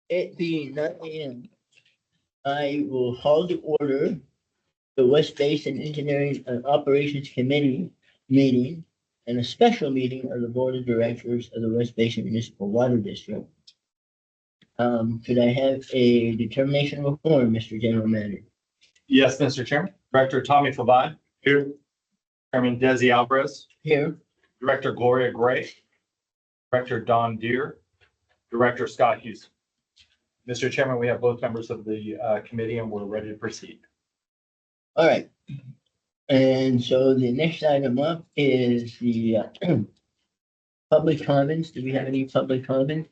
It being 9 a.m., I will call to order the West Basin Engineering and Operations Committee meeting and a special meeting of the Board of Directors of the West Basin Municipal Water District. Could I have a determination of a quorum, Mr. General Manager? Yes, Mr. Chairman. Director Tommy Favad. Here. Chairman Desi Alvarez. Here. Director Gloria Gray. Director Don Deere. Director Scott Hughes. Mr. Chairman, we have both members of the committee and we're ready to proceed. All right. And so the next item up is the public comments. Do we have any public comment?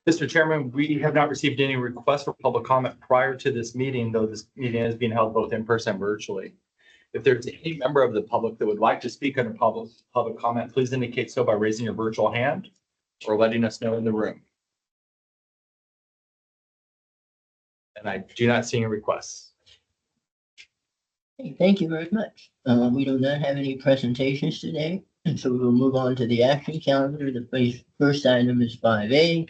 Mr. Chairman, we have not received any requests for public comment prior to this meeting, though this meeting is being held both in person and virtually. If there's any member of the public that would like to speak under public comment, please indicate so by raising your virtual hand or letting us know in the room. And I do not see any requests. Hey, thank you very much. We do not have any presentations today, and so we will move on to the action calendar. The first item is 5A,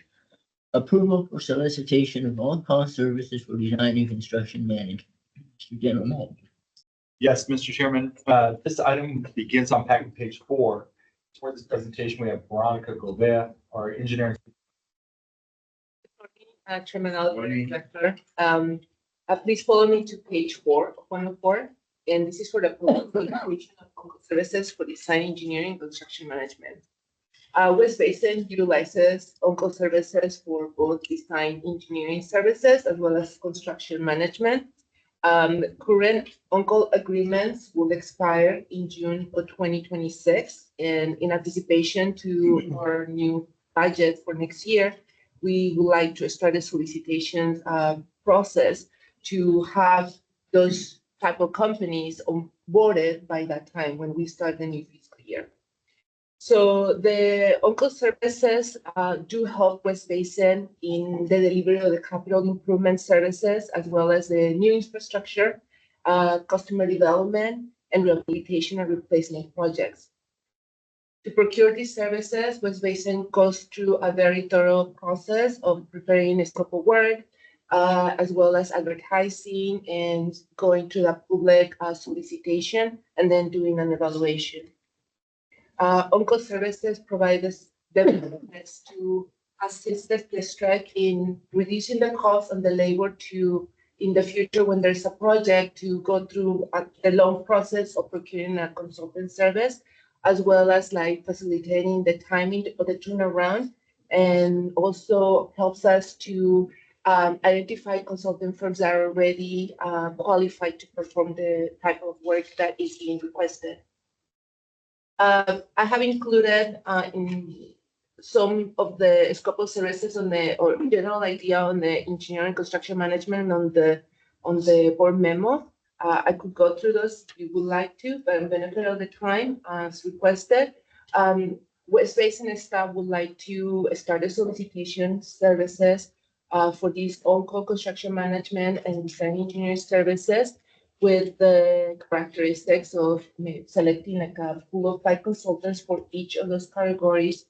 approval for solicitation of all cost services for design and construction management. Mr. General Manager. Yes, Mr. Chairman, this item begins on page 4. For this presentation, we have Veronica Gobert, our engineering. Chairman Alvarez, Director. Please follow me to page 4 of 104. And this is for the solicitation of services for design, engineering, construction management. West Basin utilizes OnCall services for both design engineering services as well as construction management. Current OnCall agreements will expire in June of 2026. And in anticipation to our new budget for next year, we would like to start a solicitation process to have those type of companies onboarded by that time when we start the new fiscal year. So the OnCall services do help West Basin in the delivery of the capital improvement services, as well as the new infrastructure, customer development, and rehabilitation and replacement projects. To procure these services, West Basin goes through a very thorough process of preparing a scope of work, as well as advertising and going to the public solicitation, and then doing an evaluation. OnCall services provide us the benefits to assist the district in reducing the cost and the labor to, in the future, when there's a project, to go through the long process of procuring a consultant service, as well as like facilitating the timing of the turnaround, and also helps us to identify consulting firms that are already qualified to perform the type of work that is being requested. I have included in some of the scope of services on the, or general idea on the engineering construction management on the board memo. I could go through those if you would like to, but in benefit of the time, as requested, West Basin staff would like to start a solicitation services for these OnCall construction management and design engineering services, with the characteristics of selecting like a pool of 5 consultants for each of those categories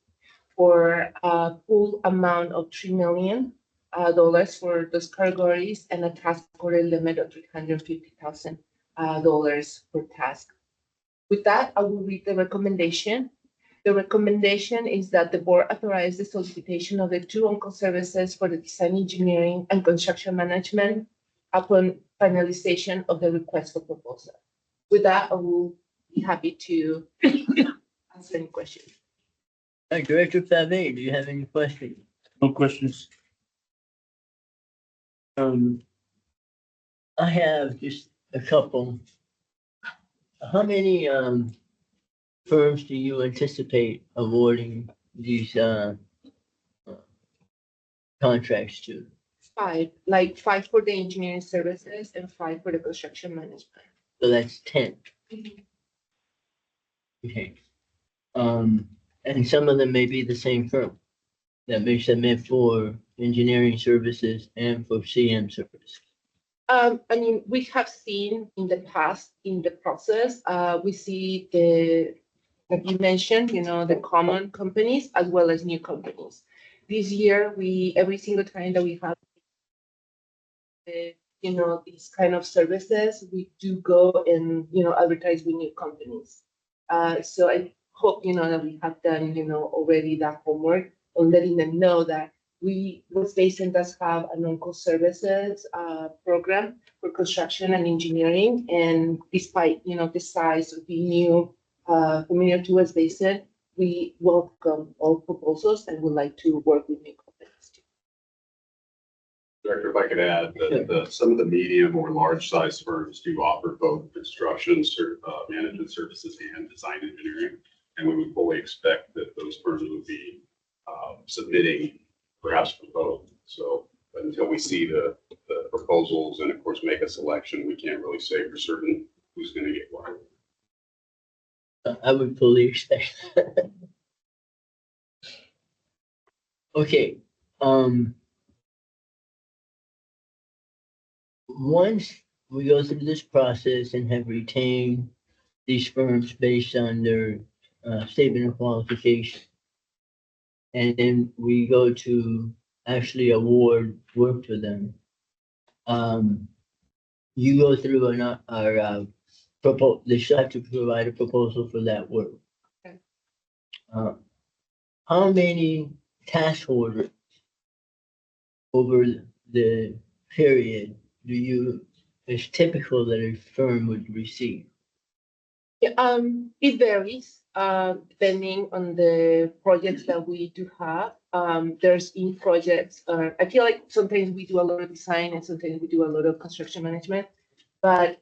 for a pool amount of $3 million for those categories, and a task order limit of $350,000 per task. With that, I will read the recommendation. The recommendation is that the board authorize the solicitation of the 2 OnCall services for the design engineering and construction management upon finalization of the request for proposal. With that, I will be happy to answer any questions. Director Fave, do you have any questions? No questions. I have just a couple. How many firms do you anticipate awarding these contracts to? 5, like 5 for the engineering services and 5 for the construction management. So that's 10. Okay. And some of them may be the same firm that may submit for engineering services and for CM services. I mean, we have seen in the past in the process, we see the, like you mentioned, you know, the common companies as well as new companies. This year, every single time that we have these kind of services, we do go and, advertise with new companies. So I hope, that we have done, already that homework on letting them know that West Basin does have an on-call services, program for construction and engineering. And despite, the size of being new, familiar to West Basin, we welcome all proposals and would like to work with new companies too. Director, if I could add that some of the medium or large size firms do offer both construction, management services and design engineering. And we would fully expect that those firms would be submitting perhaps for both. So but until we see the proposals and of course make a selection, we can't really say for certain who's going to get what. I would fully expect that. Okay, once we go through this process and have retained these firms based on their statement of qualification, and then we go to actually award work to them, you go through our they should have to provide a proposal for that work. Okay. How many task orders over the period is typical that a firm would receive? Yeah, it varies, depending on the projects that we do have. There's in projects, I feel like sometimes we do a lot of design and sometimes we do a lot of construction management, but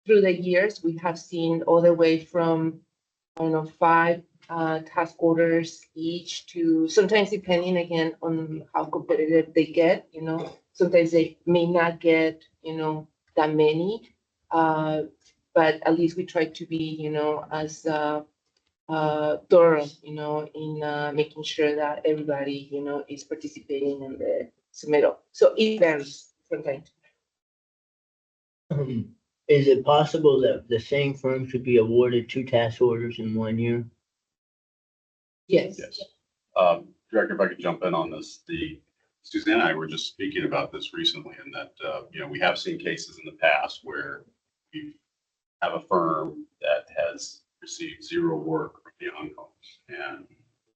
through the years, we have seen all the way from, 5 task orders each to sometimes depending again on how competitive they get, sometimes they may not get, that many. But at least we try to be, as thorough, in making sure that everybody, is participating in the submittal. So it varies from time to time. Is it possible that the same firm could be awarded 2 task orders in 1 year? Yes. Yes. Director, if I could jump in on this, Suzanne and I were just speaking about this recently, and that, we have seen cases in the past where we have a firm that has received 0 work from the on-calls. And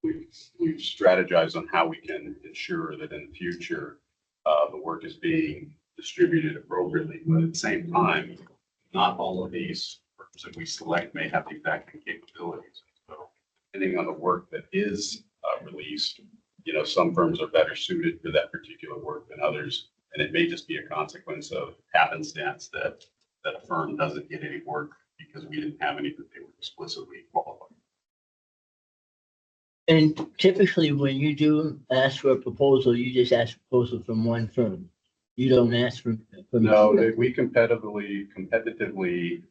we've strategized on how we can ensure that in the future, the work is being distributed appropriately. But at the same time, not all of these firms that we select may have the exact capabilities. So depending on the work that is released, some firms are better suited for that particular work than others. And it may just be a consequence of happenstance that a firm doesn't get any work because we didn't have any that they were explicitly qualified. And typically when you do ask for a proposal, you just ask for a proposal from one firm. You don't ask for. No, we competitively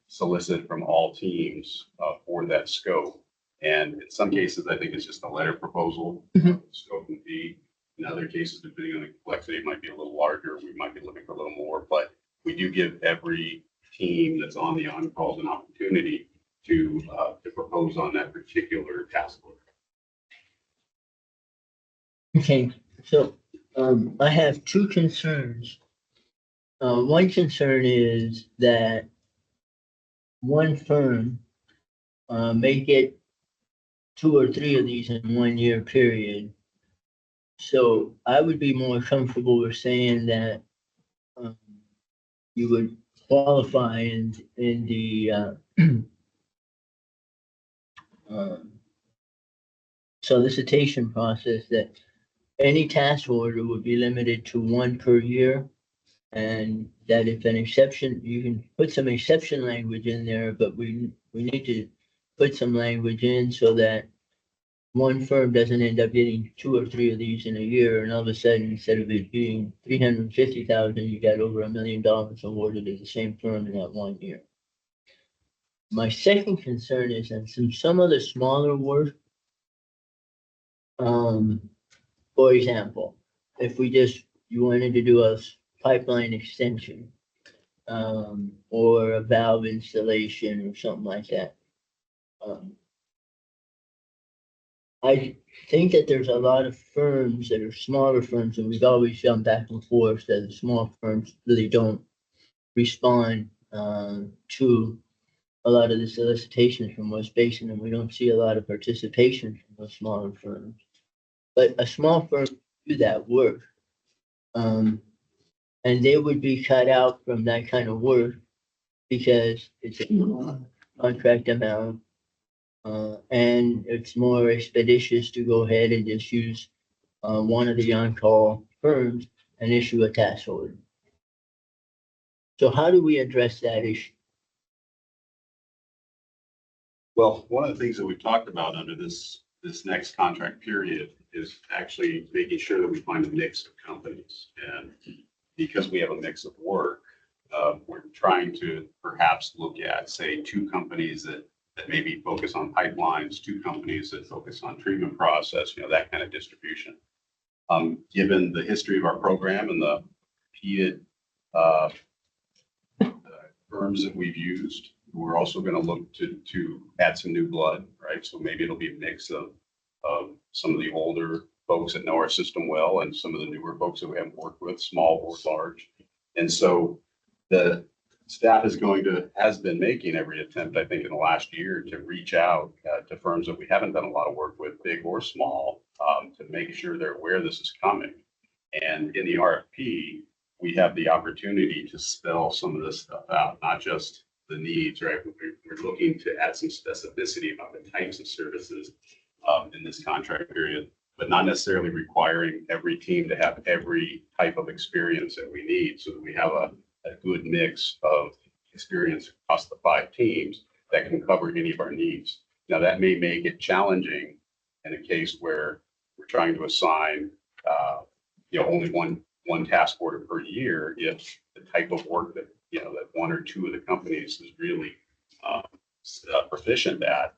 solicit from all teams for that scope. And in some cases, I think it's just a letter proposal, scope and fee. In other cases, depending on the complexity, it might be a little larger. We might be looking for a little more, but we do give every team that's on the on-calls an opportunity to propose on that particular task order. Okay, so I have 2 concerns. One concern is that one firm may get 2 or 3 of these in 1 year period. So I would be more comfortable with saying that you would qualify in the solicitation process that any task order would be limited to 1 per year. And that if an exception, you can put some exception language in there, but we need to put some language in so that one firm doesn't end up getting 2 or 3 of these in a year, and all of a sudden, instead of it being $350,000, you got over $1 million awarded to the same firm in that 1 year. My second concern is that some of the smaller work, for example, if you wanted to do a pipeline extension, or a valve installation or something like that. I think that there's a lot of firms that are smaller firms, and we've always gone back and forth that the small firms really don't respond to a lot of the solicitations from West Basin, and we don't see a lot of participation from those smaller firms. But a small firm do that work. And they would be cut out from that kind of work because it's a contract amount. And it's more expeditious to go ahead and just use one of the on-call firms and issue a task order. So how do we address that issue? Well, one of the things that we've talked about under this next contract period is actually making sure that we find a mix of companies. And because we have a mix of work, we're trying to perhaps look at, say, two companies that maybe focus on pipelines, two companies that focus on treatment process, that kind of distribution. Given the history of our program and the repeated firms that we've used, we're also going to look to add some new blood, right? So maybe it'll be a mix of some of the older folks that know our system well and some of the newer folks that we haven't worked with, small or large. And so the staff has been making every attempt, I think, in the last year to reach out to firms that we haven't done a lot of work with, big or small, to make sure they're aware this is coming. And in the RFP, we have the opportunity to spell some of this stuff out, not just the needs, right? We're looking to add some specificity about the types of services in this contract period, but not necessarily requiring every team to have every type of experience that we need, so that we have a good mix of experience across the 5 teams that can cover any of our needs. Now, that may make it challenging in a case where we're trying to assign, only one task order per year, if the type of work that, that one or two of the companies is really proficient at,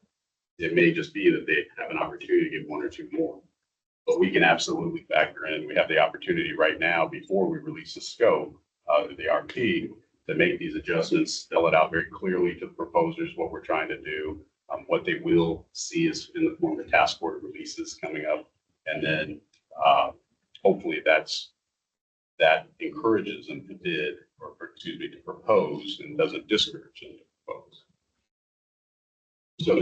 it may just be that they have an opportunity to get one or two more. But we can absolutely factor in, we have the opportunity right now, before we release the scope of the RP, to make these adjustments, spell it out very clearly to the proposers, what we're trying to do, what they will see is in the form of task order releases coming up. And then hopefully that encourages them to bid, or to propose, and doesn't discourage them to propose. So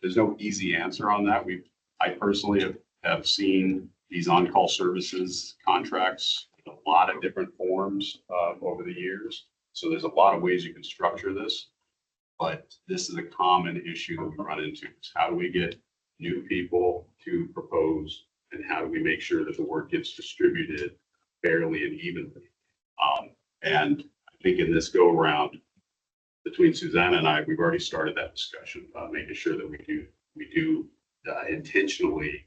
there's no easy answer on that. I personally have seen these on-call services contracts in a lot of different forms over the years. So there's a lot of ways you can structure this, but this is a common issue that we run into. How do we get new people to propose, and how do we make sure that the work gets distributed fairly and evenly? And I think in this go around, between Susanna and I, we've already started that discussion about making sure that we do intentionally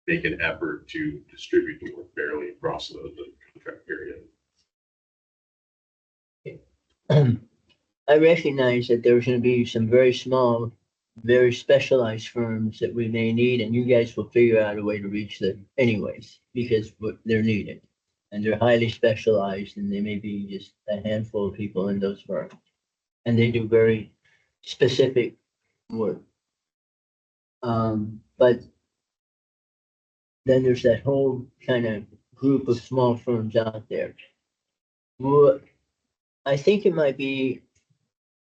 make an effort to distribute the work fairly across the contract period. I recognize that there's going to be some very small, very specialized firms that we may need, and you guys will figure out a way to reach them anyways, because they're needed. And they're highly specialized, and they may be just a handful of people in those firms. And they do very specific work. But then there's that whole kind of group of small firms out there. Well, I think it might be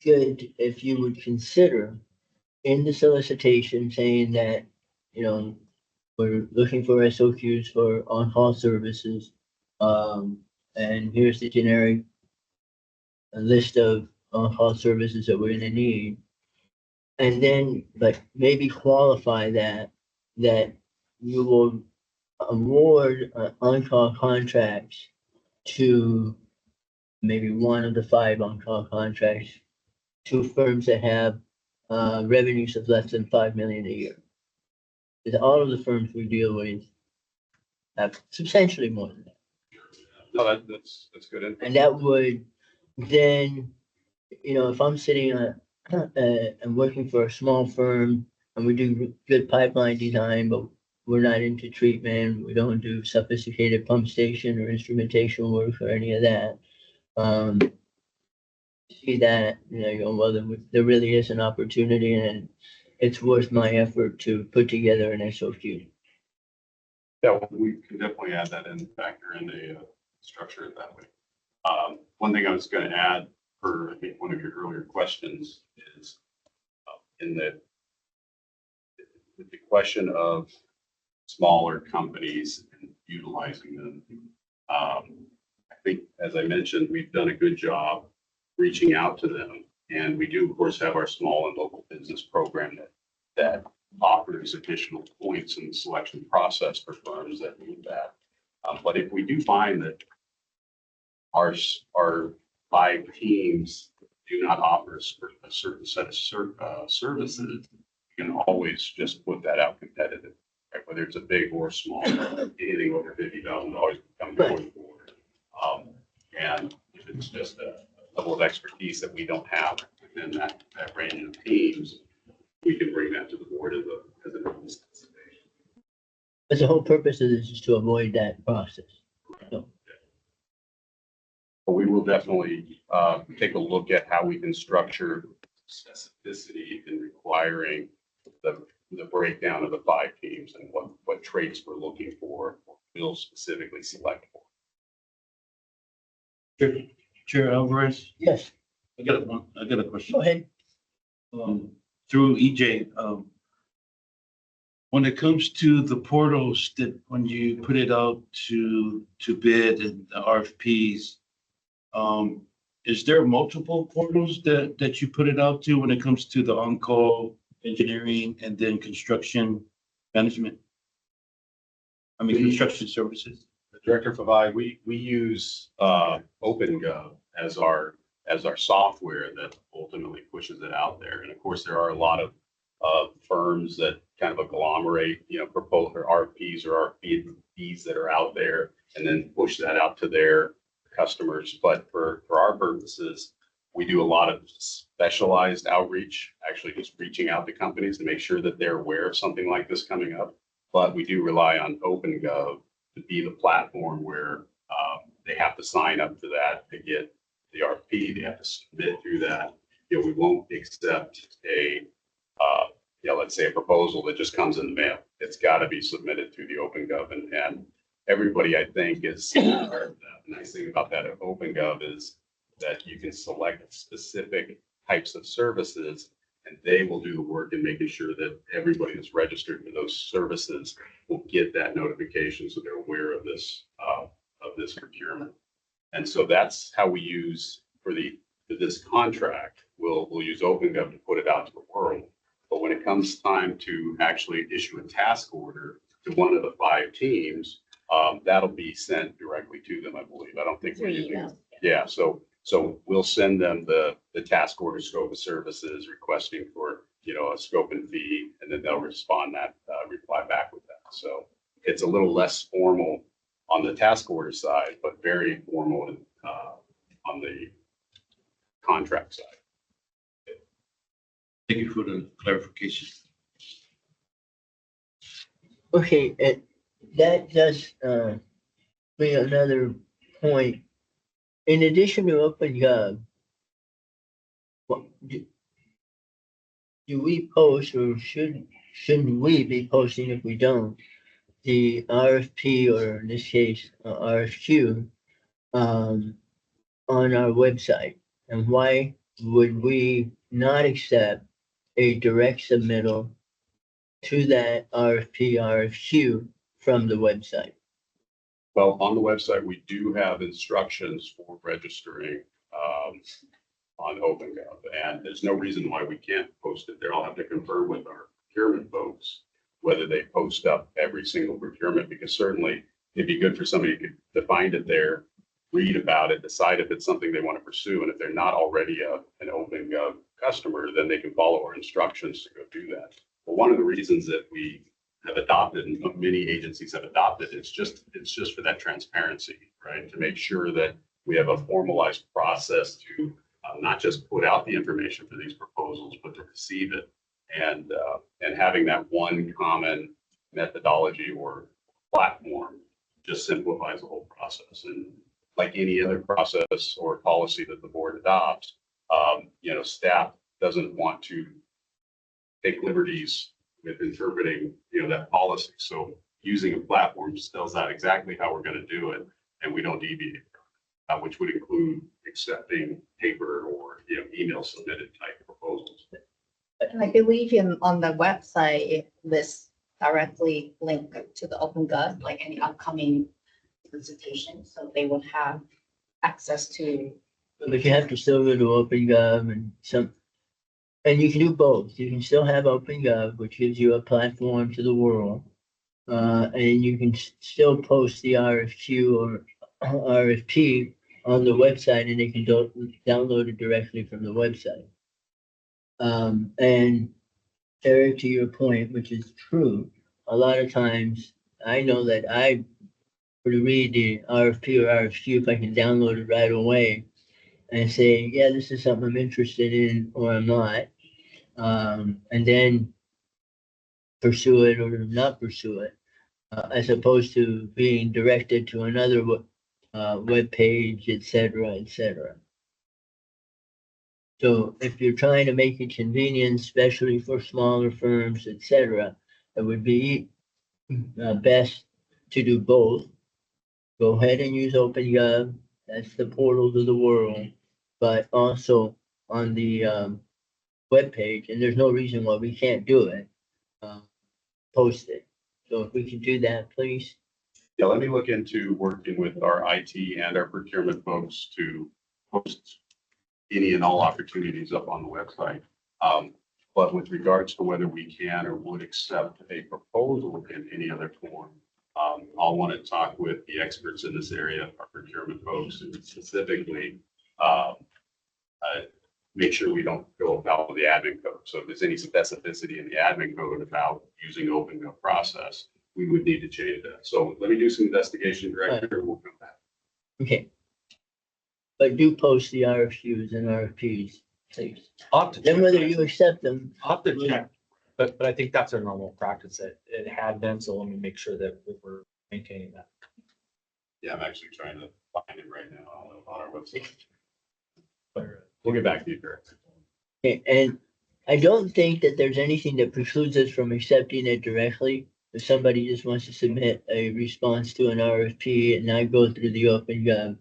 good if you would consider in the solicitation saying that, we're looking for SOQs for on-call services. And here's the generic list of on-call services that we're gonna need. And then, but maybe qualify that you will award on-call contracts to maybe one of the 5 on-call contracts to firms that have revenues of less than $5 million a year. Because all of the firms we deal with have substantially more than that. No, that's good. And that would then, if I'm sitting and working for a small firm and we do good pipeline design, but we're not into treatment, we don't do sophisticated pump station or instrumentation work or any of that. See that, well, there really is an opportunity, and it's worth my effort to put together an SOQ. Yeah, well, we can definitely add that in, factor in the structure it that way. One thing I was going to add for, I think, one of your earlier questions is in the question of smaller companies and utilizing them. I think, as I mentioned, we've done a good job reaching out to them. And we do, of course, have our small and local business program that offers additional points in the selection process for firms that need that. But if we do find that our 5 teams do not offer a certain set of services, you can always just put that out competitive, right? Whether it's a big or small, anything over $50,000 come before the board. And if it's just a level of expertise that we don't have within that range of teams, we can bring that to the board as an open solicitation. But the whole purpose of this is to avoid that process. So, But we will definitely take a look at how we can structure specificity in requiring the breakdown of the 5 teams and what traits we're looking for, or will specifically select for. Chair Alvarez, yes, I got a question. go ahead. Through EJ, when it comes to the portals that when you put it out to bid and the RFPs, is there multiple portals that you put it out to when it comes to the on-call engineering and then construction management? I mean, construction services. Director Favai, we use OpenGov as our software that ultimately pushes it out there. And of course, there are a lot of firms that kind of agglomerate, propose or RFPs or RFPs that are out there and then push that out to their customers. But for our purposes, we do a lot of specialized outreach, actually just reaching out to companies to make sure that they're aware of something like this coming up. But we do rely on OpenGov to be the platform where they have to sign up for that to get the RFP. They have to submit through that. We won't accept let's say a proposal that just comes in the mail. It's got to be submitted through the OpenGov, and everybody, I think, is the nice thing about that OpenGov is that you can select specific types of services, and they will do the work in making sure that everybody that's registered for those services will get that notification, so they're aware of this procurement. And so that's how we use for this contract. We'll use OpenGov to put it out to the world. But when it comes time to actually issue a task order to one of the 5 teams, that'll be sent directly to them, I believe. I don't think we're using. Yeah, so we'll send them the task order scope of services requesting for, a scope and fee, and then they'll reply back with that. So it's a little less formal on the task order side, but very formal on the contract side. Thank you for the clarification. Okay, that does bring another point. In addition to OpenGov, do we post, or shouldn't we be posting, if we don't, the RFP, or in this case, RFQ, on our website? And why would we not accept a direct submittal to that RFP, RFQ from the website? Well, on the website, we do have instructions for registering on OpenGov, and there's no reason why we can't post it there. I'll have to confirm with our procurement folks whether they post up every single procurement, because certainly it'd be good for somebody to find it there, read about it, decide if it's something they want to pursue. And if they're not already an OpenGov customer, then they can follow our instructions to go do that. But one of the reasons that we have adopted, and many agencies have adopted, it's just for that transparency, right? To make sure that we have a formalized process to not just put out the information for these proposals, but to receive it. And having that one common methodology or platform just simplifies the whole process. And like any other process or policy that the board adopts, staff doesn't want to take liberties with interpreting, that policy. So using a platform spells out exactly how we're going to do it, and we don't deviate, which would include accepting paper or, email submitted type proposals. And I believe on the website, it lists directly link to the OpenGov, like any upcoming solicitation, so they would have access to. But you have to still go to OpenGov and you can do both. You can still have OpenGov, which gives you a platform to the world. And you can still post the RFQ or RFP on the website, and they can download it directly from the website. And Eric, to your point, which is true, a lot of times I know that I would read the RFP or RFQ if I can download it right away and say, yeah, this is something I'm interested in or I'm not. And then pursue it or not pursue it, as opposed to being directed to another web page, et cetera. So if you're trying to make it convenient, especially for smaller firms, et cetera, it would be best to do both. Go ahead and use OpenGov. That's the portal to the world, but also on the web page, and there's no reason why we can't do it. Post it. So if we can do that, please. Yeah, let me look into working with our IT and our procurement folks to post any and all opportunities up on the website. But with regards to whether we can or would accept a proposal in any other form, I'll want to talk with the experts in this area, our procurement folks, and specifically make sure we don't go about the admin code. So if there's any specificity in the admin code about using OpenGov process, we would need to change that. So let me do some investigation, Director, and we'll come back. Okay. But do post the RFQs and RFPs, please. I'll have to Then check. whether you accept them, I'll have to check, but I think that's our normal practice. It had been, so let me make sure that we're maintaining that. Yeah, I'm actually trying to find it right now on our website. We'll get back to you, Director. okay, and I don't think that there's anything that precludes us from accepting it directly. If somebody just wants to submit a response to an RFP and not go through the OpenGov.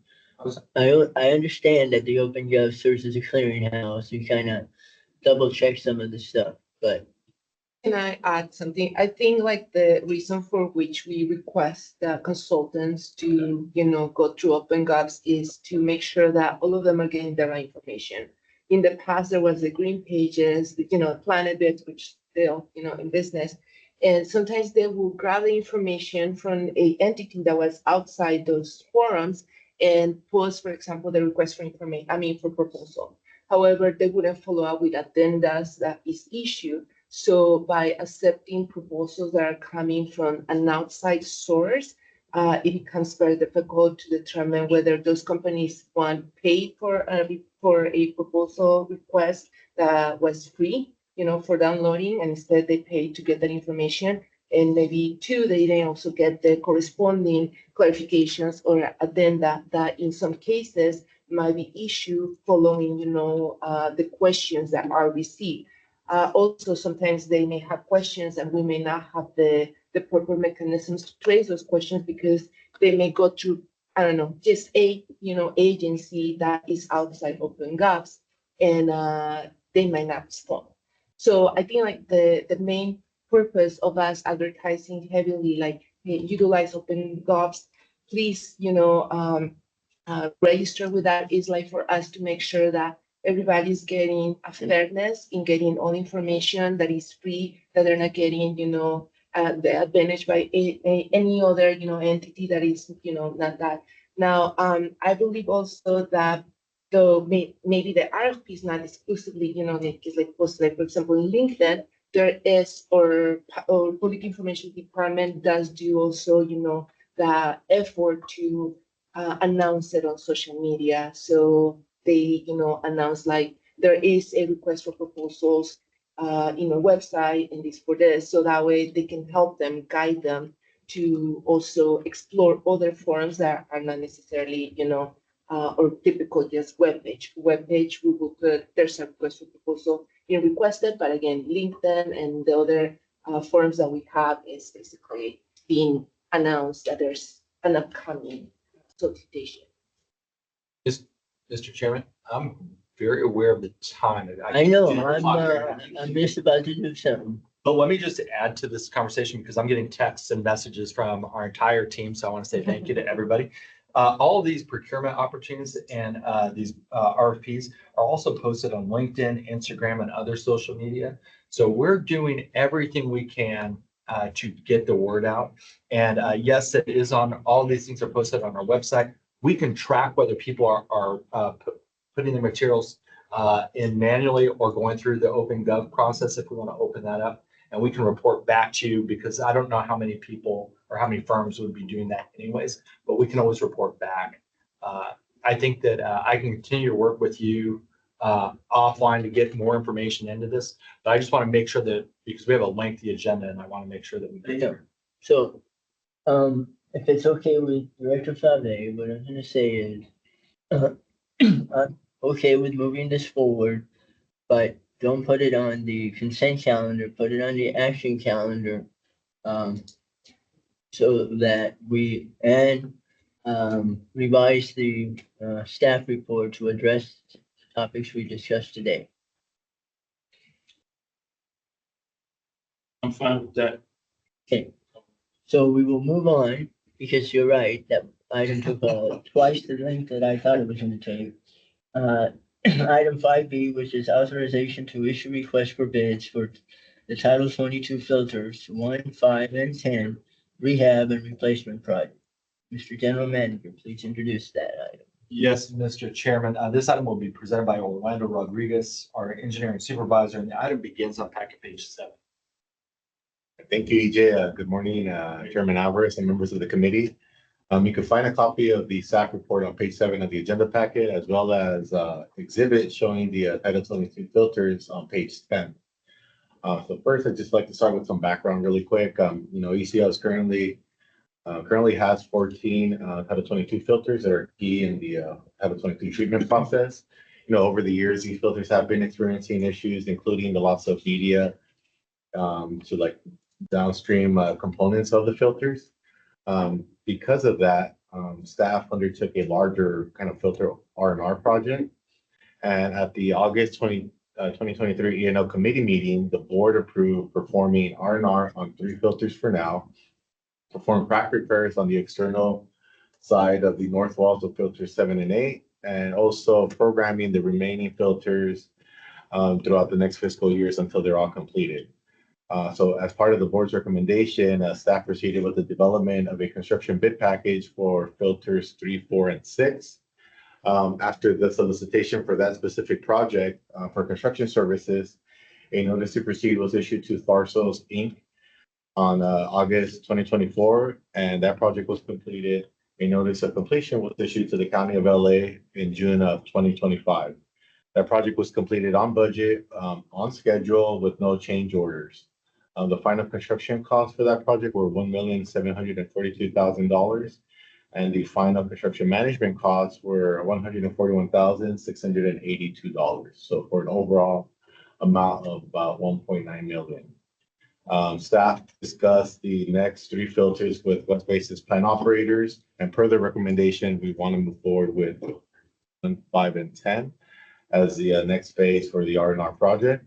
I understand that the OpenGov serves as a clearinghouse and kind of double check some of the stuff, but Can I add something? I think like the reason for which we request the consultants to, go through OpenGovs is to make sure that all of them are getting the right information. In the past, there was the green pages, Planet Bits, which still, in business. And sometimes they will grab the information from a entity that was outside those forums and post, for example, the request for information, for proposal. However, they wouldn't follow up with addendas that is issued. So by accepting proposals that are coming from an outside source, it becomes very difficult to determine whether those companies want paid for a proposal request that was free, for downloading, and instead they pay to get that information. And maybe two, they then also get the corresponding clarifications or addenda that in some cases might be issued following, the questions that are received. Also, sometimes they may have questions and we may not have the proper mechanisms to trace those questions because they may go through, just a, agency that is outside OpenGovs and they might not respond. So I think like the main purpose of us advertising heavily, like utilize OpenGovs, please, register with that is like for us to make sure that everybody's getting a fairness in getting all information that is free, that they're not getting, the advantage by any other, entity that is, not that. Now, I believe also that though maybe the RFP is not exclusively, it's like posted, like, for example, in LinkedIn, there is, or Public Information Department does do also, the effort to announce it on social media. So they, announce like there is a request for proposals in a website and this for this. So that way they can help them, guide them to also explore other forums that are not necessarily, or typical just webpage. Webpage, we will put, there's a request for proposal being requested, but again, LinkedIn and the other forums that we have is basically being announced that there's an upcoming solicitation. Mr. Chairman, I'm very aware of the time. I know, I'm just about to do something. But let me just add to this conversation because I'm getting texts and messages from our entire team. So I want to say thank you to everybody. All of these procurement opportunities and these RFPs are also posted on LinkedIn, Instagram, and other social media. So we're doing everything we can to get the word out. And yes, it is on, all these things are posted on our website. We can track whether people are putting the materials in manually or going through the OpenGov process if we want to open that up. And we can report back to you because I don't know how many people or how many firms would be doing that anyways, but we can always report back. I think that I can continue to work with you offline to get more information into this, but I just want to make sure that, because we have a lengthy agenda and I want to make sure that we get there. So, if it's okay with Director Fave, what I'm gonna say is, I'm okay with moving this forward, but don't put it on the consent calendar, put it on the action calendar. So that we, and, revise the, staff report to address topics we discussed today. I'm fine with that. Okay, so we will move on, because you're right, that item took twice the length that I thought it was gonna take. Item 5B, which is authorization to issue requests for bids for the Title 22 filters, 1, 5, and 10, rehab and replacement project. Mr. General Manager, please introduce that item. Yes, Mr. Chairman, this item will be presented by Orlando Rodriguez, our engineering supervisor, and the item begins on packet page 7. Thank you, EJ. Good morning, Chairman Alvarez and members of the committee. You can find a copy of the SAC report on page 7 of the agenda packet, as well as exhibit showing the Title 22 filters on page 10. So first, I'd just like to start with some background really quick. ECL is currently has 14 Title 22 filters that are key in the Title 22 treatment process. Over the years, these filters have been experiencing issues, including the loss of media to like downstream components of the filters. Because of that, staff undertook a larger kind of filter R&R project. And at the August 2023 E&O committee meeting, the board approved performing R&R on 3 filters for now, perform crack repairs on the external side of the north walls of filters 7 and 8, and also programming the remaining filters throughout the next fiscal years until they're all completed. So as part of the board's recommendation, staff proceeded with the development of a construction bid package for filters 3, 4, and 6. After the solicitation for that specific project for construction services, a notice to proceed was issued to Tharsos Inc. on August 2024, and that project was completed. A notice of completion was issued to the County of LA in June of 2025. That project was completed on budget, on schedule, with no change orders. The final construction costs for that project were $1,742,000, and the final construction management costs were $141,682. So for an overall amount of about $1.9 million. Staff discussed the next 3 filters with West Basin's plant operators, and per the recommendation, we want to move forward with 1, 5, and 10 as the next phase for the R&R project.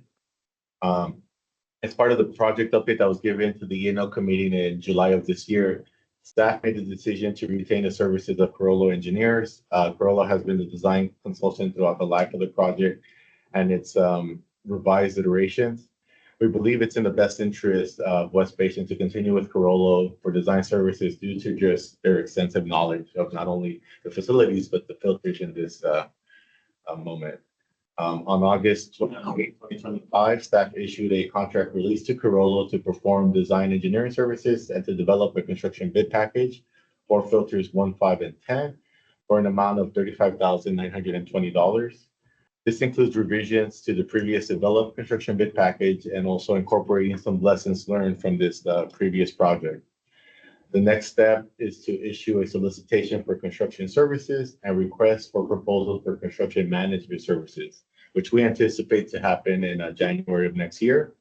As part of the project update that was given to the E&O committee in July of this year, staff made the decision to retain the services of Carollo Engineers. Carollo has been the design consultant throughout the life of the project and its revised iterations. We believe it's in the best interest of West Basin to continue with Carollo for design services due to just their extensive knowledge of not only the facilities, but the filters in this moment. On August 28, 2025, staff issued a contract release to Carollo to perform design engineering services and to develop a construction bid package for filters 1, 5, and 10 for an amount of $35,920. This includes revisions to the previous developed construction bid package and also incorporating some lessons learned from this previous project. The next step is to issue a solicitation for construction services and request for proposals for construction management services, which we anticipate to happen in January of next year.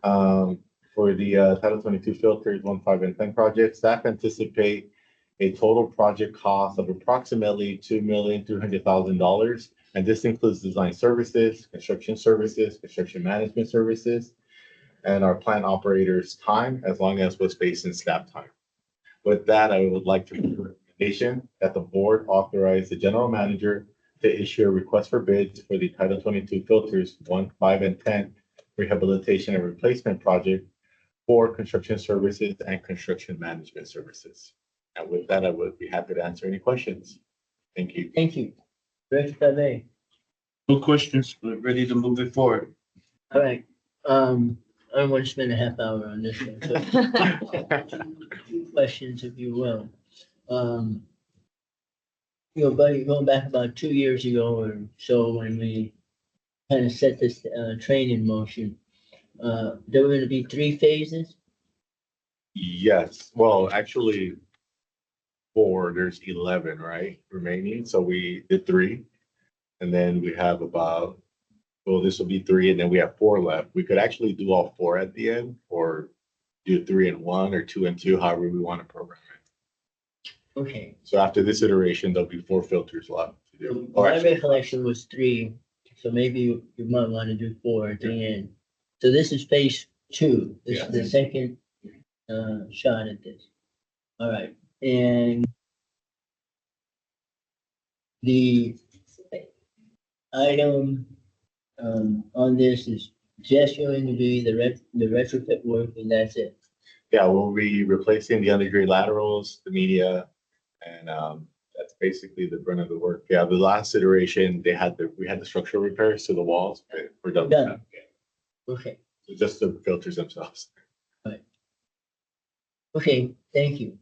For the Title 22 filters 1, 5, and 10 projects, staff anticipate a total project cost of approximately $2,300,000. And this includes design services, construction management services, and our plant operators' time, as long as West Basin staff time. With that, I would like to make a recommendation that the board authorize the general manager to issue a request for bids for the Title 22 filters 1, 5, and 10 rehabilitation and replacement project for construction services and construction management services. And with that, I would be happy to answer any questions. Thank you. Thank you. Director Pave. No questions, but ready to move it forward. All right, I don't want to spend a half hour on this one, so two questions, if you will. Buddy, going back about 2 years ago or so, when we kind of set this, train in motion, there were going to be 3 phases? Yes, well, actually, 4, there's 11, right, remaining, so we did 3. And then we have about, well, this will be 3, and then we have 4 left. We could actually do all 4 at the end, or do 3 and 1, or 2 and 2, however we want to program it. Okay. So after this iteration, there'll be 4 filters left to do. Or My actually, recollection was 3, so maybe you might want to do 4 at the end. So this is phase 2. This is the second shot at this. All right, and the item on this is just going to be the retrofit work, and that's it. yeah, we'll be replacing the undergrade laterals, the media, and that's basically the brunt of the work. Yeah, the last iteration, we had the structural repairs to the walls, but we're done with Done. that. Yeah. Okay, So just the filters themselves. okay, thank you.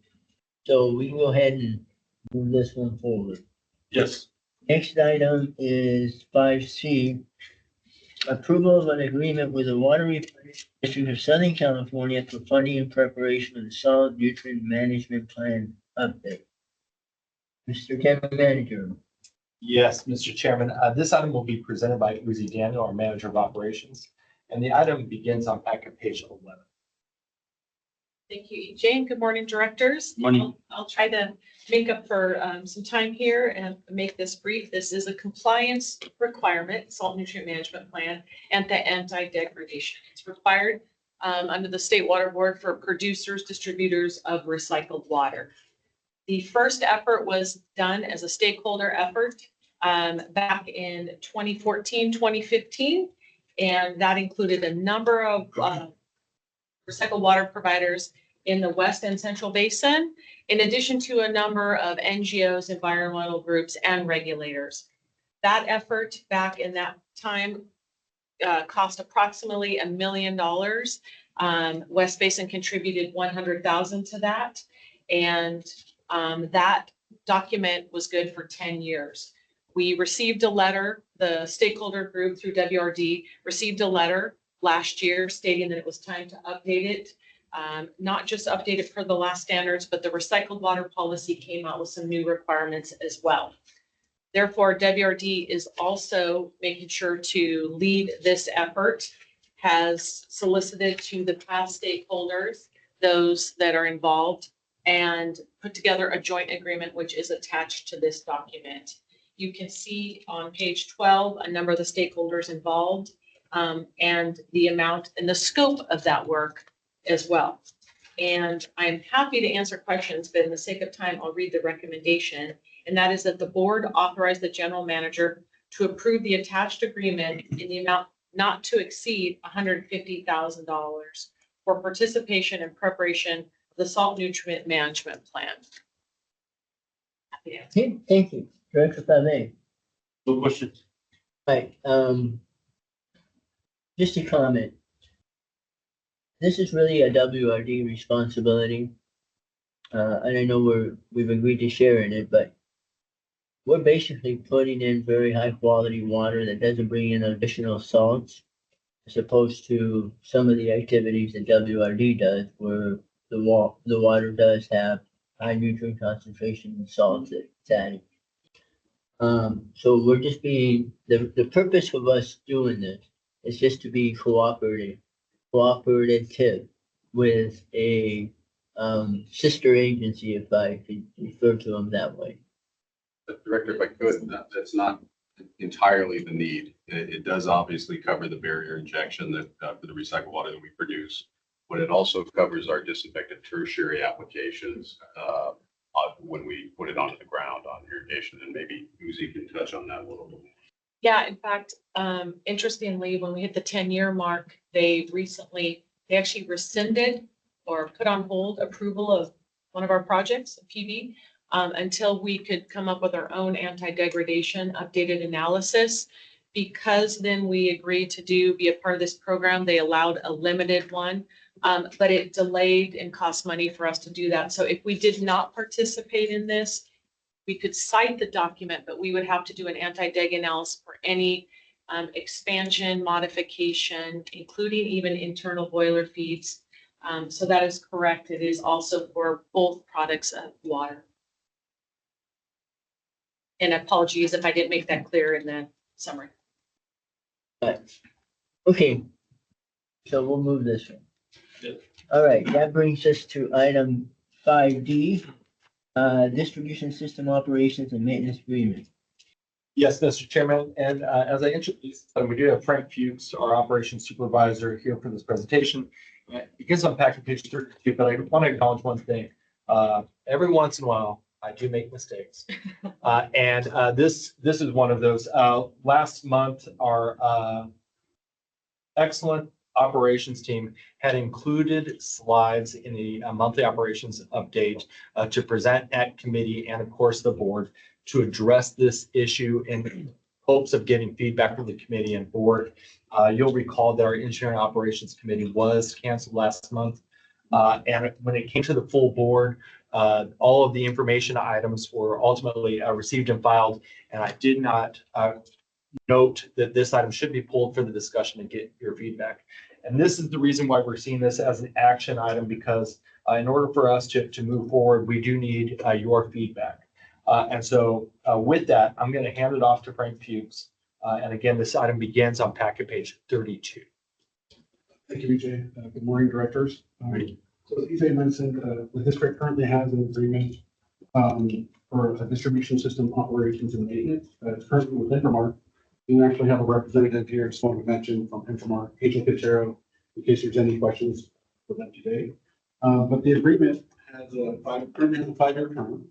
So we can go ahead and move this one forward. Yes. Next item is 5C. Approval of an agreement with the Water Resources District of Southern California for funding and preparation of the solid nutrient management plan update. Mr. General Manager. Yes, Mr. Chairman, this item will be presented by Uzi Daniel, our Manager of Operations, and the item begins on packet page 11. Thank you, EJ, and good morning, directors. Morning. I'll try to make up for some time here and make this brief. This is a compliance requirement, salt nutrient management plan, and the anti-degradation. It's required under the State Water Board for producers, distributors of recycled water. The first effort was done as a stakeholder effort back in 2014, 2015, and that included a number of recycled water providers in the West and Central Basin, in addition to a number of NGOs, environmental groups, and regulators. That effort back in that time cost approximately $1 million. West Basin contributed $100,000 to that, and that document was good for 10 years. We received a letter, the stakeholder group through WRD received a letter last year stating that it was time to update it. Not just update it for the last standards, but the recycled water policy came out with some new requirements as well. Therefore, WRD is also making sure to lead this effort, has solicited to the past stakeholders, those that are involved, and put together a joint agreement which is attached to this document. You can see on page 12 a number of the stakeholders involved, and the amount and the scope of that work as well. And I'm happy to answer questions, but in the sake of time, I'll read the recommendation. And that is that the board authorize the general manager to approve the attached agreement in the amount not to exceed $150,000 for participation and preparation of the salt nutrient management plan. Happy to answer. Okay, thank you. Director Pave. No questions. Right, just a comment. This is really a WRD responsibility. And I know we've agreed to share in it, but we're basically putting in very high quality water that doesn't bring in additional salts, as opposed to some of the activities that WRD does, where the water does have high nutrient concentration and salts that it's adding. So we're just being, the purpose of us doing this is just to be cooperative with a sister agency, if I could refer to them that way. But Director, if I could, that's not entirely the need. It does obviously cover the barrier injection that for the recycled water that we produce. But it also covers our disinfectant tertiary applications when we put it onto the ground on irrigation. And maybe Uzi can touch on that a little bit. Yeah, in fact, interestingly, when we hit the 10-year mark, they actually rescinded or put on hold approval of one of our projects, PV, until we could come up with our own anti-degradation updated analysis. Because then we agreed to be a part of this program, they allowed a limited one, but it delayed and cost money for us to do that. So if we did not participate in this, we could cite the document, but we would have to do an anti-deg analysis for any expansion, modification, including even internal boiler feeds. So that is correct. It is also for both products of water. And apologies if I didn't make that clear in the summary. But, okay, so we'll move this one. Yeah. All right, that brings us to item 5D, distribution system operations and maintenance agreement. Yes, Mr. Chairman, and as I introduced, we do have Frank Fuchs, our operations supervisor, here for this presentation. It begins on packet page 32, but I want to acknowledge one thing. Every once in a while, I do make mistakes. And this is one of those. Last month, our excellent operations team had included slides in the monthly operations update to present at committee and of course the board to address this issue in hopes of getting feedback from the committee and board. You'll recall that our engineering operations committee was canceled last month. And when it came to the full board, all of the information items were ultimately received and filed. And I did not note that this item should be pulled for the discussion and get your feedback. And this is the reason why we're seeing this as an action item, because in order for us to move forward, we do need your feedback. And so with that, I'm going to hand it off to Frank Fuchs. And again, this item begins on packet page 32. Thank you, EJ. Good morning, directors. So as EJ mentioned, the district currently has an agreement for a distribution system operations and maintenance. It's currently with Infomart. We actually have a representative here, just want to mention, from Infomart, Agent Pichero, in case there's any questions for them today. But the agreement has currently has a 5-year term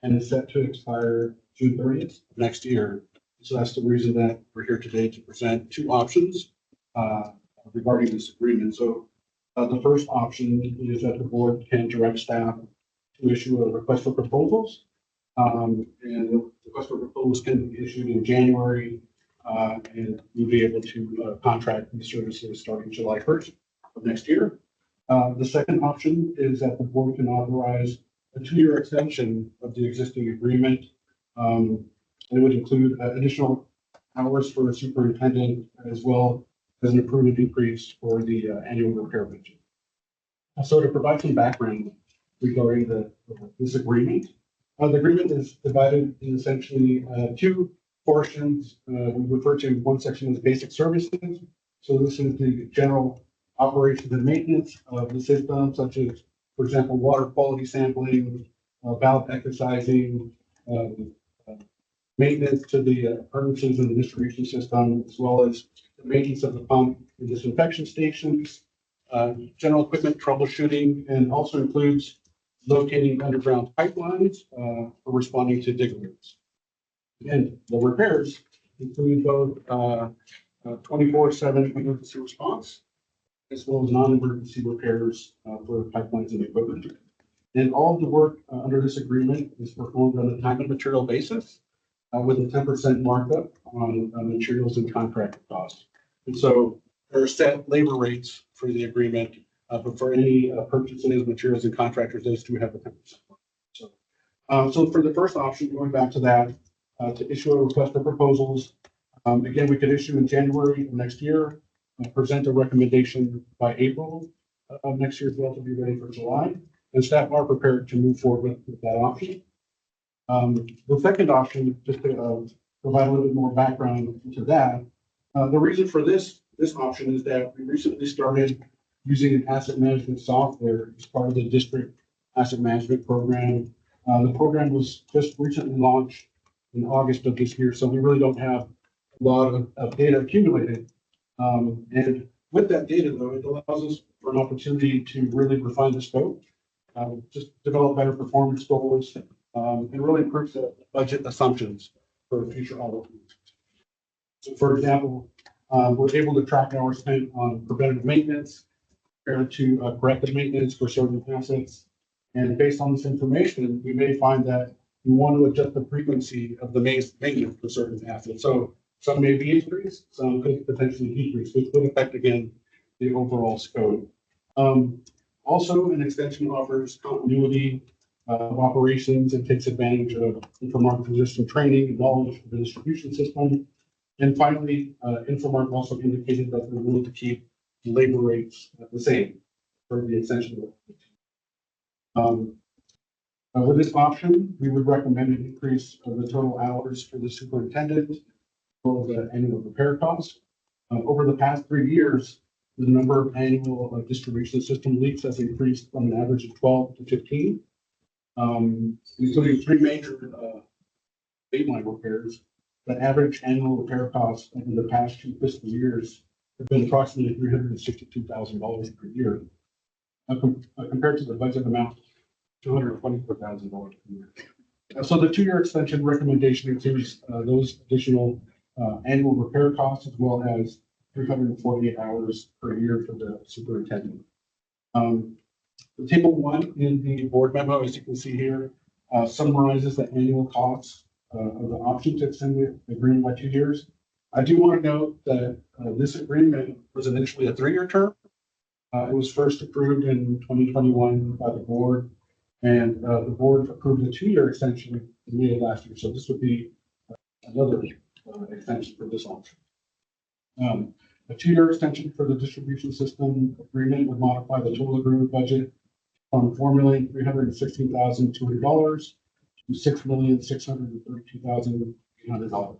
and is set to expire June 30th of next year. So that's the reason that we're here today to present two options regarding this agreement. So the first option is that the board can direct staff to issue a request for proposals. And the request for proposals can be issued in January, and we'll be able to contract these services starting July 1st of next year. The second option is that the board can authorize a 2-year extension of the existing agreement. It would include additional hours for the superintendent as well as an approved increase for the annual repair budget. So to provide some background regarding this agreement, the agreement is divided in essentially two portions. We refer to one section as basic services. So this is the general operations and maintenance of the system, such as, for example, water quality sampling, valve exercising, maintenance to the furnaces and the distribution system, as well as the maintenance of the pump and disinfection stations, general equipment troubleshooting, and also includes locating underground pipelines for responding to dig routes. And the repairs include both 24/7 emergency response, as well as non-emergency repairs for pipelines and equipment. And all of the work under this agreement is performed on a time and material basis with a 10% markup on materials and contract costs. And so there are set labor rates for the agreement, but for any purchases, materials and contractors, those two have a 10%. So for the first option, going back to that, to issue a request for proposals, again, we could issue in January of next year, present a recommendation by April of next year's bill to be ready for July, and staff are prepared to move forward with that option. The second option, just to provide a little bit more background to that, the reason for this option is that we recently started using an asset management software as part of the district asset management program. The program was just recently launched in August of this year, so we really don't have a lot of data accumulated. And with that data, though, it allows us for an opportunity to really refine the scope, just develop better performance goals, and really improve the budget assumptions for future audit. So, for example, we're able to track hours spent on preventative maintenance compared to corrective maintenance for certain assets. And based on this information, we may find that we want to adjust the frequency of the maintenance for certain assets. So some may be increased, some could potentially decrease, which would affect, again, the overall scope. Also, an extension offers continuity of operations and takes advantage of Infomark physician training and knowledge of the distribution system. And finally, Infomark also indicated that they're willing to keep labor rates the same for the extension. With this option, we would recommend an increase of the total hours for the superintendent for the annual repair costs. Over the past 3 years, the number of annual distribution system leaks has increased from an average of 12 to 15, including 3 major mainline repairs. The average annual repair costs in the past 2 fiscal years have been approximately $362,000 per year, compared to the budget amount $224,000 per year. So the 2-year extension recommendation includes those additional annual repair costs as well as 348 hours per year for the superintendent. The table 1 in the board memo, as you can see here, summarizes the annual costs of the option to extend the agreement by 2 years. I do want to note that this agreement was initially a 3-year term. It was first approved in 2021 by the board, and the board approved a 2-year extension in May of last year. So this would be another extension for this option. A 2-year extension for the distribution system agreement would modify the total agreement budget from $4,316,200 to $6,632,800.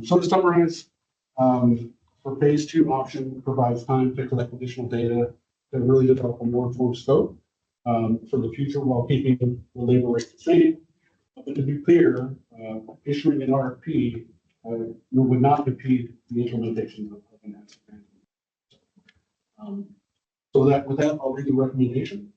So to summarize, for phase 2 option provides time to collect additional data to really develop a more informed scope for the future while keeping the labor rate the same. But to be clear, issuing an RFP would not impede the implementation of an asset management. So with that, I'll read the recommendation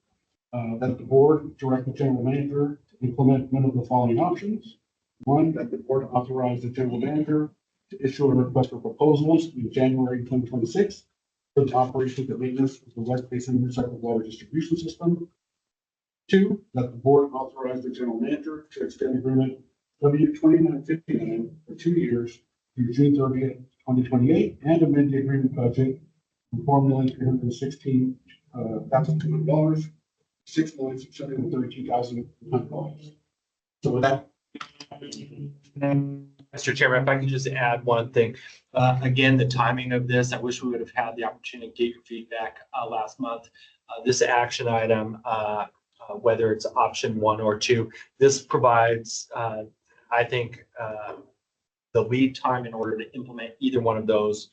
that the board direct the general manager to implement one of the following options. 1, that the board authorize the general manager to issue a request for proposals in January 2026 for the operation and maintenance of the West Basin Recycled Water Distribution System. 2, that the board authorize the general manager to extend agreement W2959 for 2 years through June 30th, 2028, and amend the agreement budget from $4,316,200 to $6,632,100. So with that. Mr. Chairman, if I could just add one thing. Again, the timing of this, I wish we would have had the opportunity to get your feedback last month. This action item, whether it's option 1 or 2, this provides, I think, the lead time in order to implement either one of those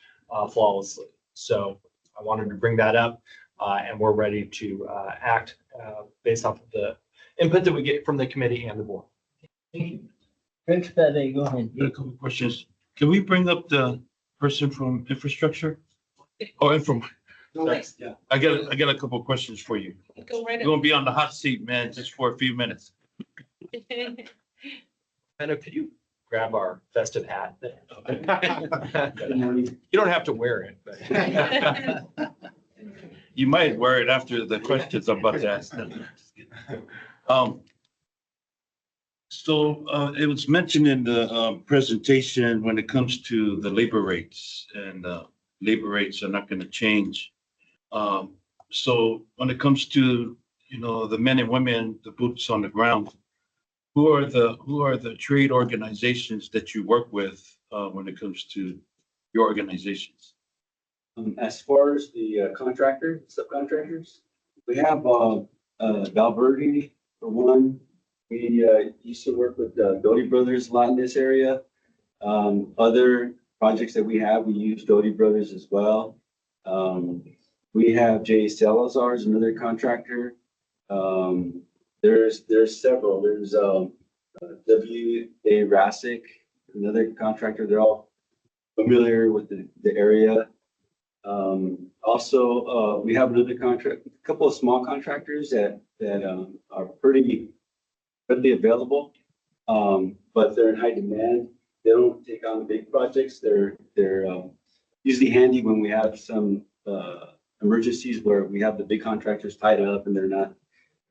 flawlessly. So I wanted to bring that up, and we're ready to act based off of the input that we get from the committee and the board. Thank you. Thanks, Bebe. Go ahead. Got a couple of questions. Can we bring up the person from infrastructure? Oh, Yeah. I got a couple of questions for you. Go right You're gonna be on the hot seat, man, just for a few minutes. ahead. Anna, could you grab our festive hat? You don't have to wear it, but. You might wear it after the questions I'm about to ask. So it was mentioned in the presentation when it comes to the labor rates, and labor rates are not going to change. So when it comes to, the men and women, the boots on the ground, who are the trade organizations that you work with when it comes to your organizations? As far as the subcontractors, we have Valverde for one. We used to work with Doty Brothers a lot in this area. Other projects that we have, we use Doty Brothers as well. We have Jay Salazar is another contractor. There's several. There's W.A. Rassick, another contractor. They're all familiar with the area. Also, we have another contract, a couple of small contractors that are pretty readily available, but they're in high demand. They don't take on big projects. They're usually handy when we have some emergencies where we have the big contractors tied up and they're not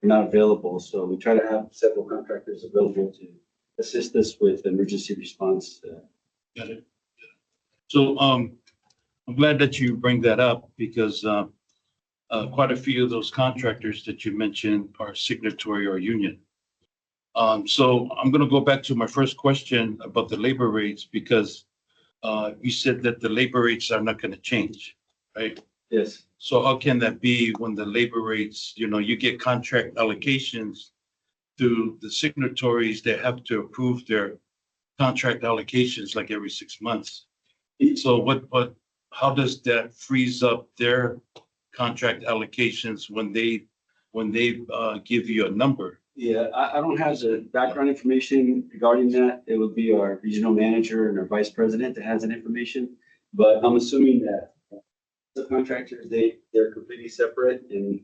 available. So we try to have several contractors available to assist us with emergency response. Got it. So, I'm glad that you bring that up because, quite a few of those contractors that you mentioned are signatory or union. So I'm gonna go back to my first question about the labor rates because, you said that the labor rates are not gonna change, right? Yes. So how can that be when the labor rates, you get contract allocations to the signatories that have to approve their contract allocations like every 6 months? So how does that freeze up their contract allocations when they give you a number? Yeah, I don't have the background information regarding that. It would be our regional manager and our vice president that has that information. But I'm assuming that subcontractors, they're completely separate and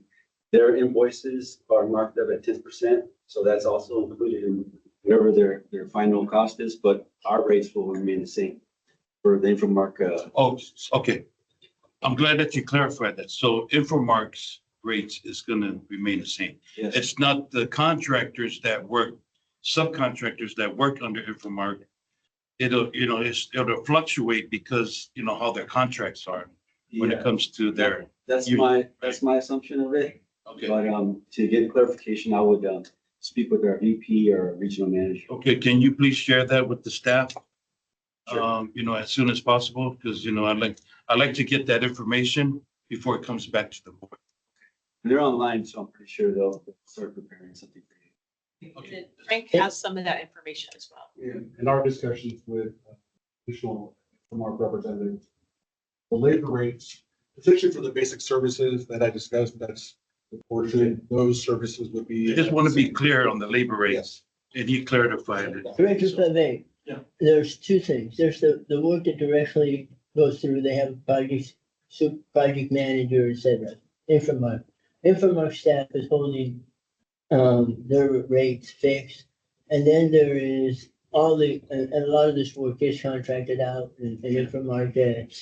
their invoices are marked up at 10%. So that's also included in whatever their final cost is, but our rates will remain the same for the Infomark. Oh, okay. I'm glad that you clarified that. So Infomark's rates is gonna remain the same. Yes. It's not the contractors that work, subcontractors that work under Infomark. It'll fluctuate because, how their contracts are when it Yeah, comes to their, that's you- my assumption of it. okay. But to get clarification, I would speak with our VP or our regional manager. Okay, can you please share that with the staff? Sure. As soon as possible, because, I like to get that information before it comes back to the board. They're online, so I'm pretty sure they'll start preparing something for you. Okay. Frank has some of that information as well. In our discussions with additional from our representatives, the labor rates, essentially for the basic services that I discussed, that's the portion, those services would be. I just want to be clear on the labor rates, and you clarified it. Director Flavay. Yeah. There's two things. There's the work that directly goes through, they have project manager, et cetera. Infomark staff is holding, their rates fixed. And then there is and a lot of this work is contracted out and Infomark that,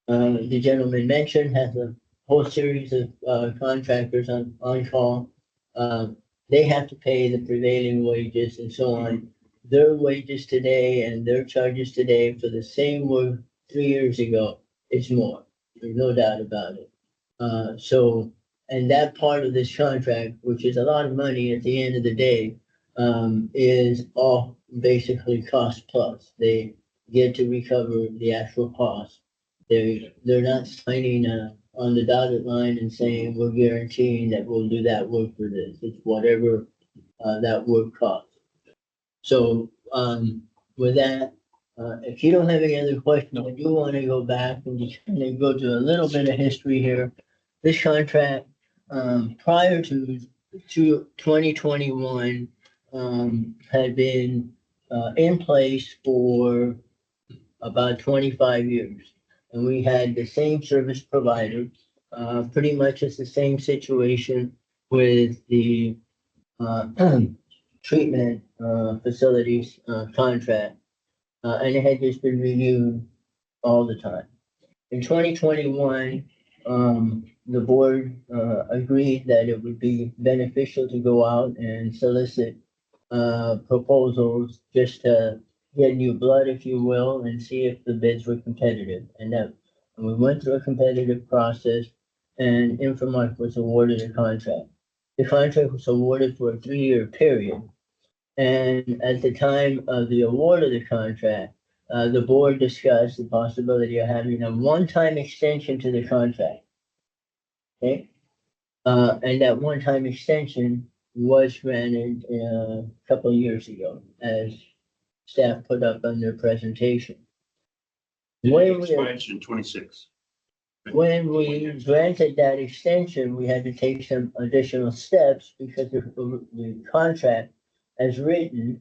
the gentleman mentioned has a whole series of, contractors on call. They have to pay the prevailing wages and so on. Their wages today and their charges today for the same work 3 years ago, it's more. There's no doubt about it. And that part of this contract, which is a lot of money at the end of the day, is all basically cost plus. They get to recover the actual cost. They're not signing on the dotted line and saying, we're guaranteeing that we'll do that work for this. It's whatever that work costs. So with that, if you don't have any other questions, I do want to go back and just kind of go to a little bit of history here. This contract, prior to 2021, had been in place for about 25 years. And we had the same service provider, pretty much it's the same situation with the treatment facilities contract. And it had just been renewed all the time. In 2021, the board agreed that it would be beneficial to go out and solicit proposals just to get new blood, if you will, and see if the bids were competitive. And we went through a competitive process and Infomark was awarded a contract. The contract was awarded for a 3-year period. And at the time of the award of the contract, the board discussed the possibility of having a one-time extension to the contract. Okay? And that one-time extension was granted a couple of years ago, as staff put up on their presentation. When we, Expires in 26. when we granted that extension, we had to take some additional steps because the contract as written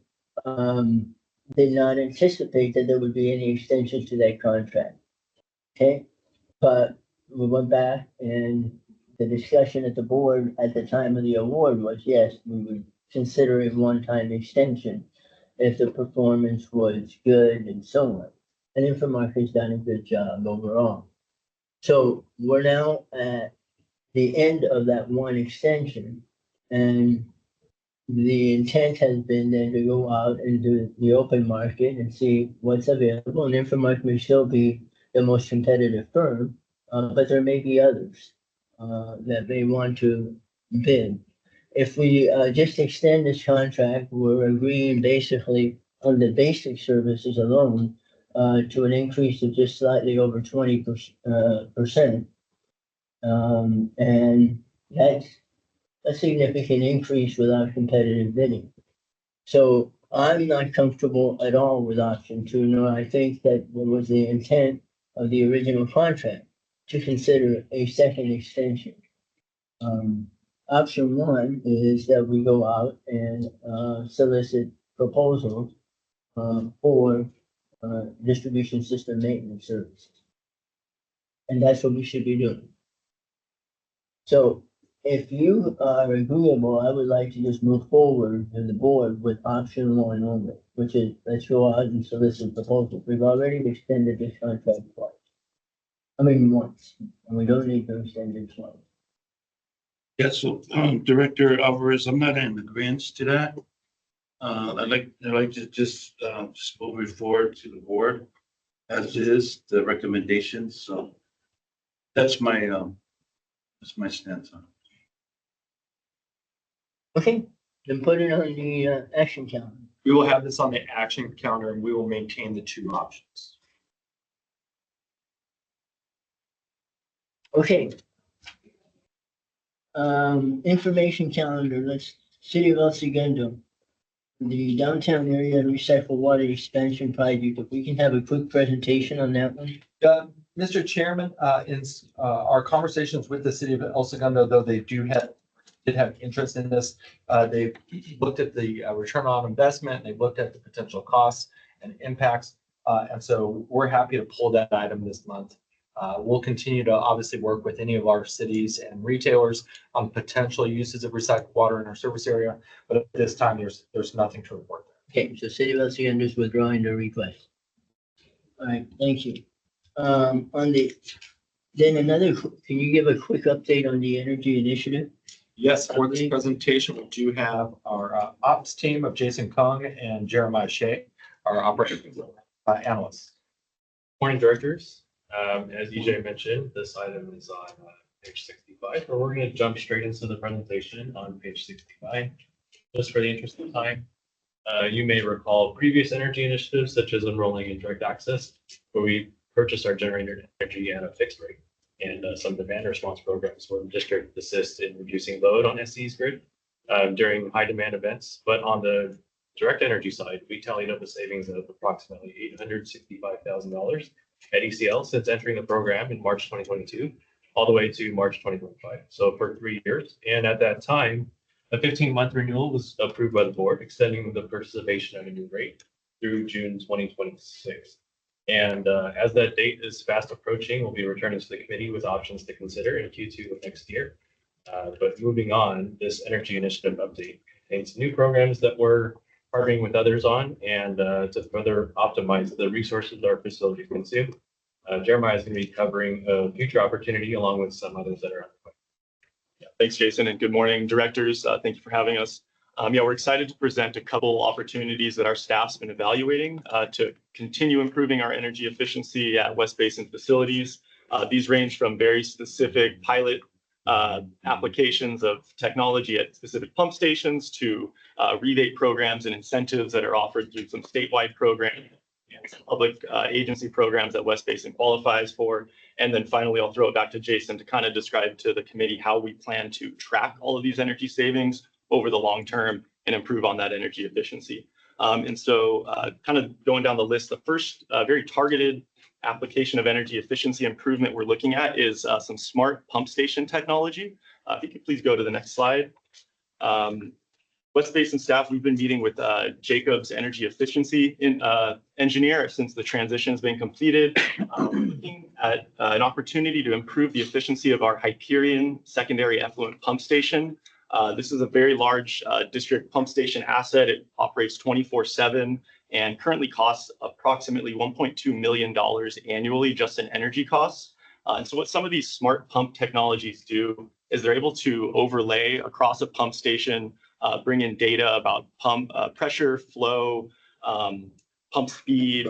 did not anticipate that there would be any extension to that contract. Okay, but we went back and the discussion at the board at the time of the award was, yes, we would consider a one-time extension if the performance was good and so on. And Infomark has done a good job overall. So we're now at the end of that one extension, and the intent has been then to go out and do the open market and see what's available. And Infomark may still be the most competitive firm, but there may be others that may want to bid. If we just extend this contract, we're agreeing basically on the basic services alone to an increase of just slightly over 20%. And that's a significant increase without competitive bidding. So I'm not comfortable at all with option two, nor I think that there was the intent of the original contract to consider a second extension. Option one is that we go out and solicit proposals for distribution system maintenance services. And that's what we should be doing. So if you are agreeable, I would like to just move forward to the board with option one only, which is let's go out and solicit proposals. We've already extended this contract twice. I mean, once, and we don't need to extend it twice. Yeah, so Director Alvarez, I'm not in agreement to that. I'd like to just move it forward to the board as is, the recommendations. So that's my stance on it. Okay, then put it on the action calendar. We will have this on the action counter and we will maintain the two options. Okay. Information calendar, let's, City of El Segundo, the downtown area recycled water expansion project, if we can have a quick presentation on that one. Mr. Chairman, in our conversations with the city of El Segundo, though they did have interest in this, they've looked at the return on investment, they've looked at the potential costs and impacts. And so we're happy to pull that item this month. We'll continue to obviously work with any of our cities and retailers on potential uses of recycled water in our service area, but at this time, there's nothing to report there. Okay, so City of El Segundo is withdrawing their request. All right, thank you. Then can you give a quick update on the energy initiative? Yes, for this presentation, we do have our ops team of Jason Kung and Jeremiah Shea, our operations analysts. Morning, directors. As EJ mentioned, this item is on page 65, but we're going to jump straight into the presentation on page 65. Just for the interest of time, you may recall previous energy initiatives such as enrolling in direct access, where we purchased our generator energy at a fixed rate, and some demand response programs where the district assists in reducing load on SCE's grid during high demand events. But on the direct energy side, we tallied up a savings of approximately $865,000 at ECL since entering the program in March 2022, all the way to March 2025. So for 3 years. And at that time, a 15-month renewal was approved by the board, extending the participation at a new rate through June 2026. And as that date is fast approaching, we'll be returning to the committee with options to consider in Q2 of next year. But moving on, this energy initiative update contains new programs that we're partnering with others on and to further optimize the resources our facilities consume. Jeremiah is going to be covering a future opportunity along with some others that are on the way. Yeah, thanks, Jason, and good morning, directors. Thank you for having us. We're excited to present a couple opportunities that our staff's been evaluating to continue improving our energy efficiency at West Basin facilities. These range from very specific pilot applications of technology at specific pump stations to rebate programs and incentives that are offered through some statewide programs and some public agency programs that West Basin qualifies for. And then finally, I'll throw it back to Jason to kind of describe to the committee how we plan to track all of these energy savings over the long term and improve on that energy efficiency. And so kind of going down the list, the first very targeted application of energy efficiency improvement we're looking at is some smart pump station technology. If you could please go to the next slide. West Basin staff, we've been meeting with Jacobs Energy Efficiency engineer since the transition has been completed. We're looking at an opportunity to improve the efficiency of our Hyperion secondary effluent pump station. This is a very large district pump station asset. It operates 24/7 and currently costs approximately $1.2 million annually just in energy costs. And so what some of these smart pump technologies do is they're able to overlay across a pump station, bring in data about pump pressure, flow, pump speed,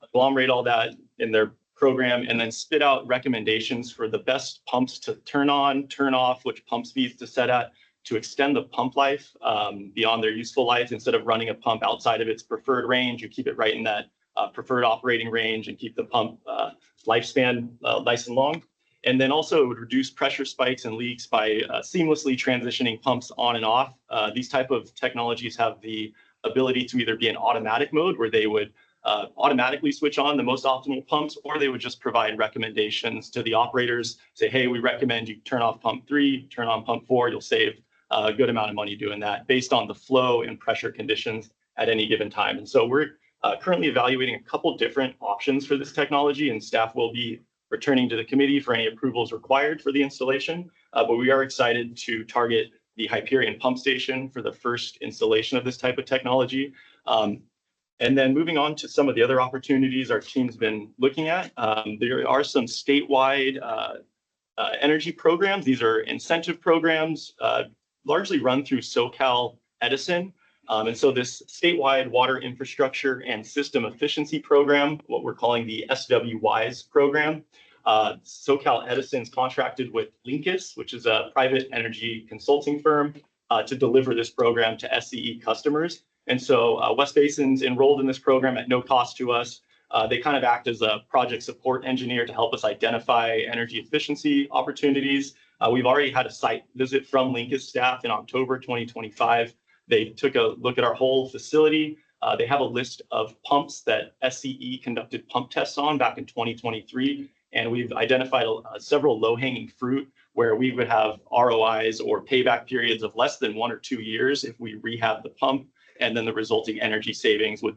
agglomerate all that in their program, and then spit out recommendations for the best pumps to turn on, turn off, which pump speeds to set at, to extend the pump life beyond their useful life. Instead of running a pump outside of its preferred range, you keep it right in that preferred operating range and keep the pump lifespan nice and long. And then also it would reduce pressure spikes and leaks by seamlessly transitioning pumps on and off. These type of technologies have the ability to either be in automatic mode where they would automatically switch on the most optimal pumps, or they would just provide recommendations to the operators, say, hey, we recommend you turn off pump 3, turn on pump 4, you'll save a good amount of money doing that based on the flow and pressure conditions at any given time. And so we're currently evaluating a couple different options for this technology, and staff will be returning to the committee for any approvals required for the installation. But we are excited to target the Hyperion pump station for the first installation of this type of technology. And then moving on to some of the other opportunities our team's been looking at, there are some statewide energy programs. These are incentive programs largely run through SoCal Edison. And so this statewide water infrastructure and system efficiency program, what we're calling the SWWISE program, SoCal Edison's contracted with Linkous, which is a private energy consulting firm, to deliver this program to SCE customers. And so West Basin's enrolled in this program at no cost to us. They kind of act as a project support engineer to help us identify energy efficiency opportunities. We've already had a site visit from Linkous staff in October 2025. They took a look at our whole facility. They have a list of pumps that SCE conducted pump tests on back in 2023. And we've identified several low-hanging fruit where we would have ROIs or payback periods of less than 1 or 2 years if we rehab the pump, and then the resulting energy savings would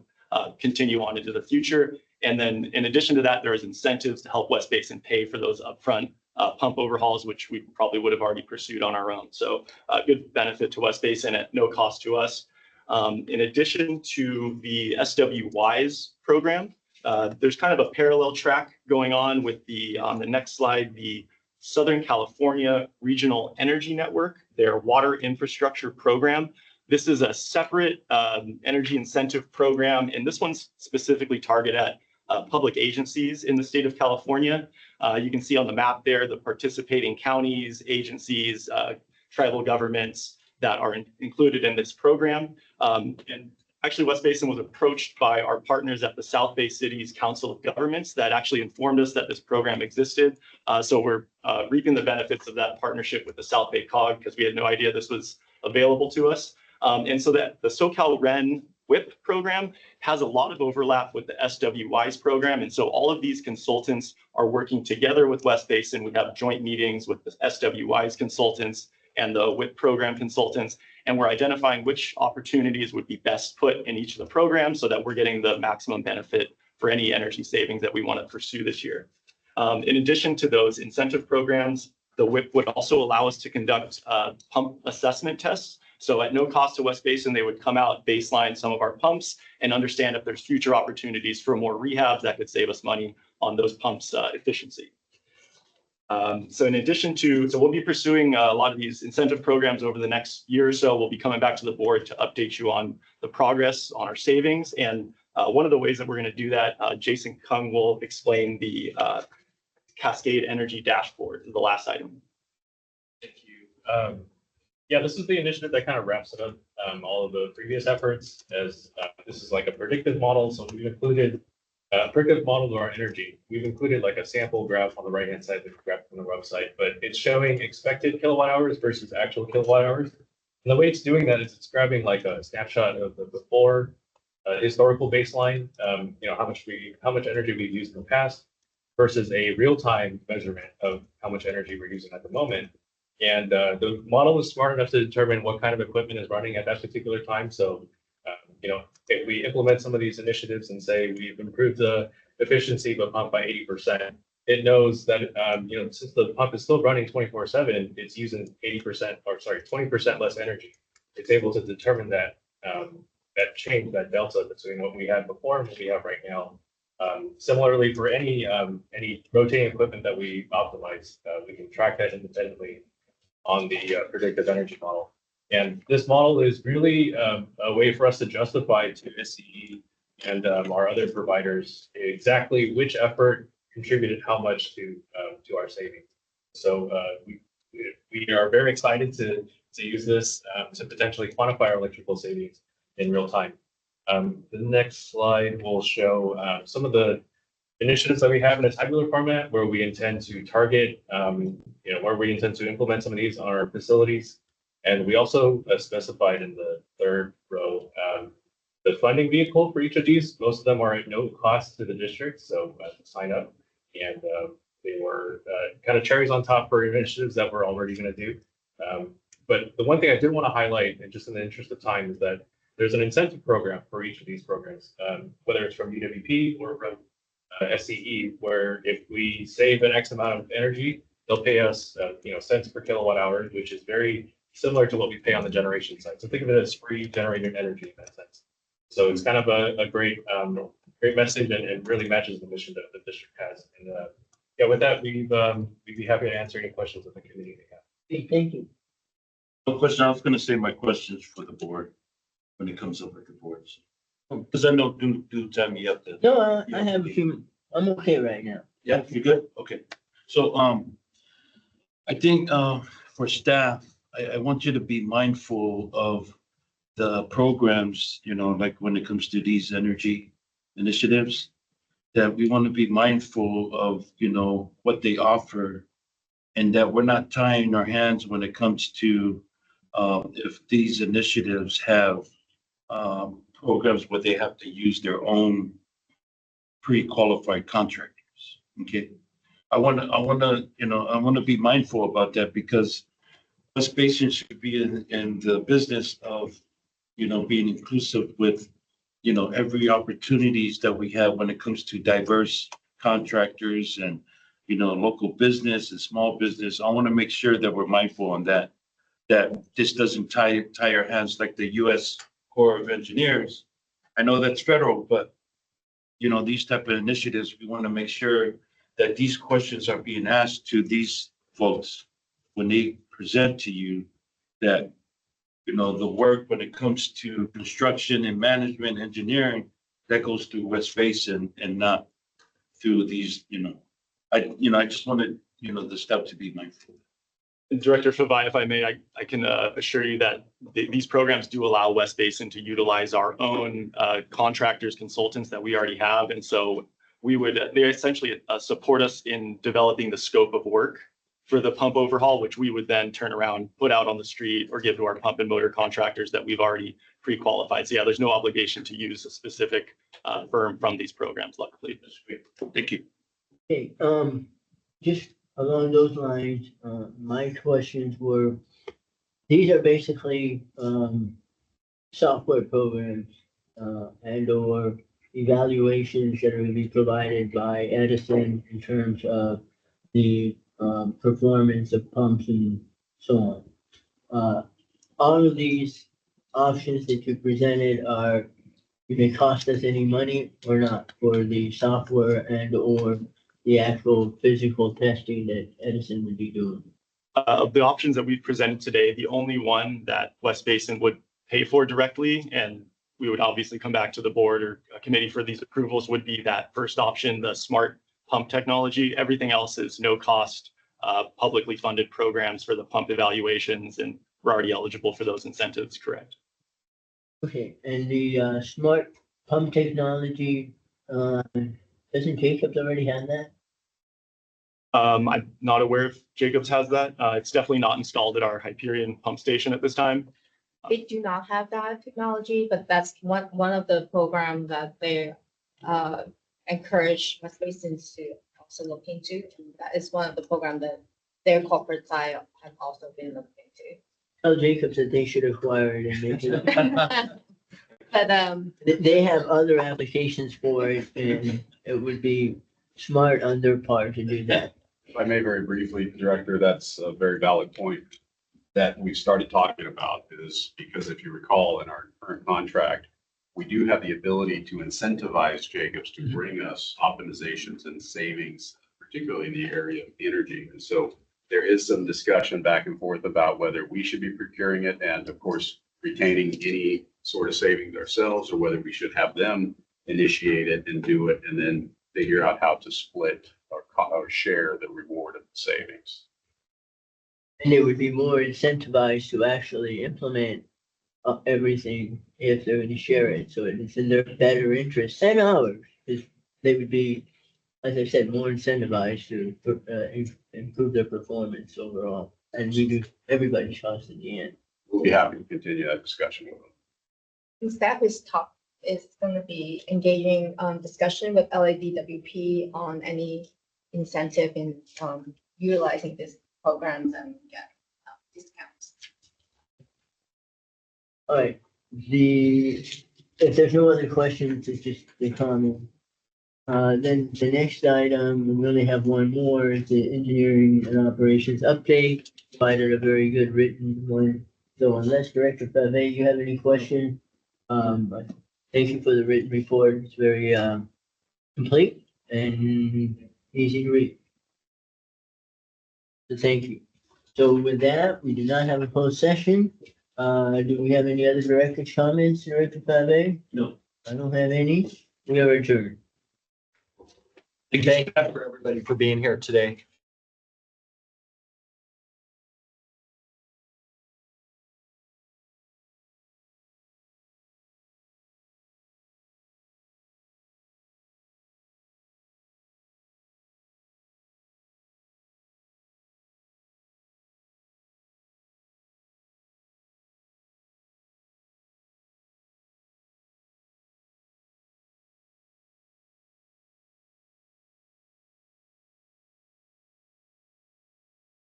continue on into the future. And then in addition to that, there is incentives to help West Basin pay for those upfront pump overhauls, which we probably would have already pursued on our own. So good benefit to West Basin at no cost to us. In addition to the SWWISE program, there's kind of a parallel track going on with on the next slide, the Southern California Regional Energy Network, their water infrastructure program. This is a separate energy incentive program, and this one's specifically targeted at public agencies in the state of California. You can see on the map there the participating counties, agencies, tribal governments that are included in this program. And actually, West Basin was approached by our partners at the South Bay City's Council of Governments that actually informed us that this program existed. So we're reaping the benefits of that partnership with the South Bay COG because we had no idea this was available to us. And so that the SoCal REN WIP program has a lot of overlap with the SWWISE program. And so all of these consultants are working together with West Basin. We have joint meetings with the SWWISE consultants and the WIP program consultants, and we're identifying which opportunities would be best put in each of the programs so that we're getting the maximum benefit for any energy savings that we want to pursue this year. In addition to those incentive programs, the WIP would also allow us to conduct pump assessment tests. So at no cost to West Basin, they would come out, baseline some of our pumps, and understand if there's future opportunities for more rehabs that could save us money on those pumps' efficiency. So in addition to, so we'll be pursuing a lot of these incentive programs over the next year or so. We'll be coming back to the board to update you on the progress on our savings. And one of the ways that we're going to do that, Jason Kung will explain the Cascade Energy Dashboard, the last item. Thank you. Yeah, this is the initiative that kind of wraps up all of the previous efforts, as this is like a predictive model. So we've included Predictive model of our energy. We've included like a sample graph on the right-hand side that we grabbed from the website, but it's showing expected kilowatt hours versus actual kilowatt hours. And the way it's doing that is it's grabbing like a snapshot of the before historical baseline, how much energy we've used in the past versus a real-time measurement of how much energy we're using at the moment. And the model is smart enough to determine what kind of equipment is running at that particular time. So, if we implement some of these initiatives and say we've improved the efficiency of a pump by 80%, it knows that, since the pump is still running 24/7, it's using 20% less energy. It's able to determine that change, that delta between what we had before and what we have right now. Similarly, for any rotating equipment that we optimize, we can track that independently on the predictive energy model. And this model is really a way for us to justify to SCE and our other providers exactly which effort contributed how much to our savings. So we are very excited to use this to potentially quantify our electrical savings in real time. The next slide will show some of the initiatives that we have in a tabular format where we intend to target, where we intend to implement some of these on our facilities. And we also specified in the third row the funding vehicle for each of these. Most of them are at no cost to the district, so sign up. And they were kind of cherries on top for initiatives that we're already going to do. But the one thing I did want to highlight, and just in the interest of time, is that there's an incentive program for each of these programs, whether it's from UWP or from SCE, where if we save an X amount of energy, they'll pay us, cents per kilowatt hour, which is very similar to what we pay on the generation side. So think of it as free generated energy in that sense. So it's kind of a great message and really matches the mission that the district has. And with that, we'd be happy to answer any questions that the committee may have. Okay, thank you. No question. I was gonna say my questions for the board when it comes up with the boards. Because I know do time me up there. No, I have a few, I'm okay right now. Yeah, you good? Okay. So, I think, for staff, I want you to be mindful of the programs, like when it comes to these energy initiatives, that we want to be mindful of, what they offer, and that we're not tying our hands when it comes to, if these initiatives have, programs where they have to use their own pre-qualified contractors. Okay. I want to be mindful about that, because West Basin should be in the business of, being inclusive with, every opportunities that we have when it comes to diverse contractors and, local business and small business. I want to make sure that we're mindful on that this doesn't tie our hands like the U.S. Corps of Engineers. I know that's federal, but, these type of initiatives, we want to make sure that these questions are being asked to these folks when they present to you, that, the work when it comes to construction and management, engineering, that goes through West Basin and not through these, I just wanted, the staff to be mindful. Director Favai, if I may, I can assure you that these programs do allow West Basin to utilize our own contractors, consultants that we already have. And so they essentially support us in developing the scope of work for the pump overhaul, which we would then turn around, put out on the street, or give to our pump and motor contractors that we've already pre-qualified. So yeah, there's no obligation to use a specific firm from these programs, luckily. Thank you. Okay, just along those lines, my questions were, these are basically, software programs, and or evaluations that are going to be provided by Edison in terms of the performance of pumps and so on. All of these options that you presented are, do they cost us any money or not for the software and or the actual physical testing that Edison would be doing? Of the options that we've presented today, the only one that West Basin would pay for directly, and we would obviously come back to the board or a committee for these approvals, would be that first option, the smart pump technology. Everything else is no cost, publicly funded programs for the pump evaluations, and we're already eligible for those incentives, correct? Okay, and the smart pump technology, Doesn't Jacobs already have that? I'm not aware if Jacobs has that. It's definitely not installed at our Hyperion pump station at this time. They do not have that technology, but that's one of the programs that they encourage West Basins to also look into. And that is one of the programs that their corporate side have also been looking Tell Jacobs that they should acquire it and make it. into. But They have other applications for it and it would be smart on their part to do that. If I may very briefly, Director, that's a very valid point that we started talking about is because if you recall in our current contract, we do have the ability to incentivize Jacobs to bring us optimizations and savings, particularly in the area of energy. And so there is some discussion back and forth about whether we should be procuring it and of course retaining any sort of savings ourselves or whether we should have them initiate it and do it and then figure out how to split or share the reward of the savings. And they would be more incentivized to actually implement everything if they're going to share it. So it's in their better interest and ours, because they would be, as I said, more incentivized to improve their performance overall. And we do everybody's cost in the end. We'll be happy to continue that discussion with them. staff is going to be engaging discussion with LADWP on any incentive in utilizing these programs and get discounts. All right, if there's no other questions, it's just the comment. Then the next item, we only have one more, is the engineering and operations update, provided a very good written one. So unless Director Fave, you have any question? Thank you for the written report. It's very complete and easy to read. So thank you. So with that, we do not have a closed session. Do we have any other director's comments, Director Fave? No. I don't have any. We are adjourned. Thank you for everybody for being here today.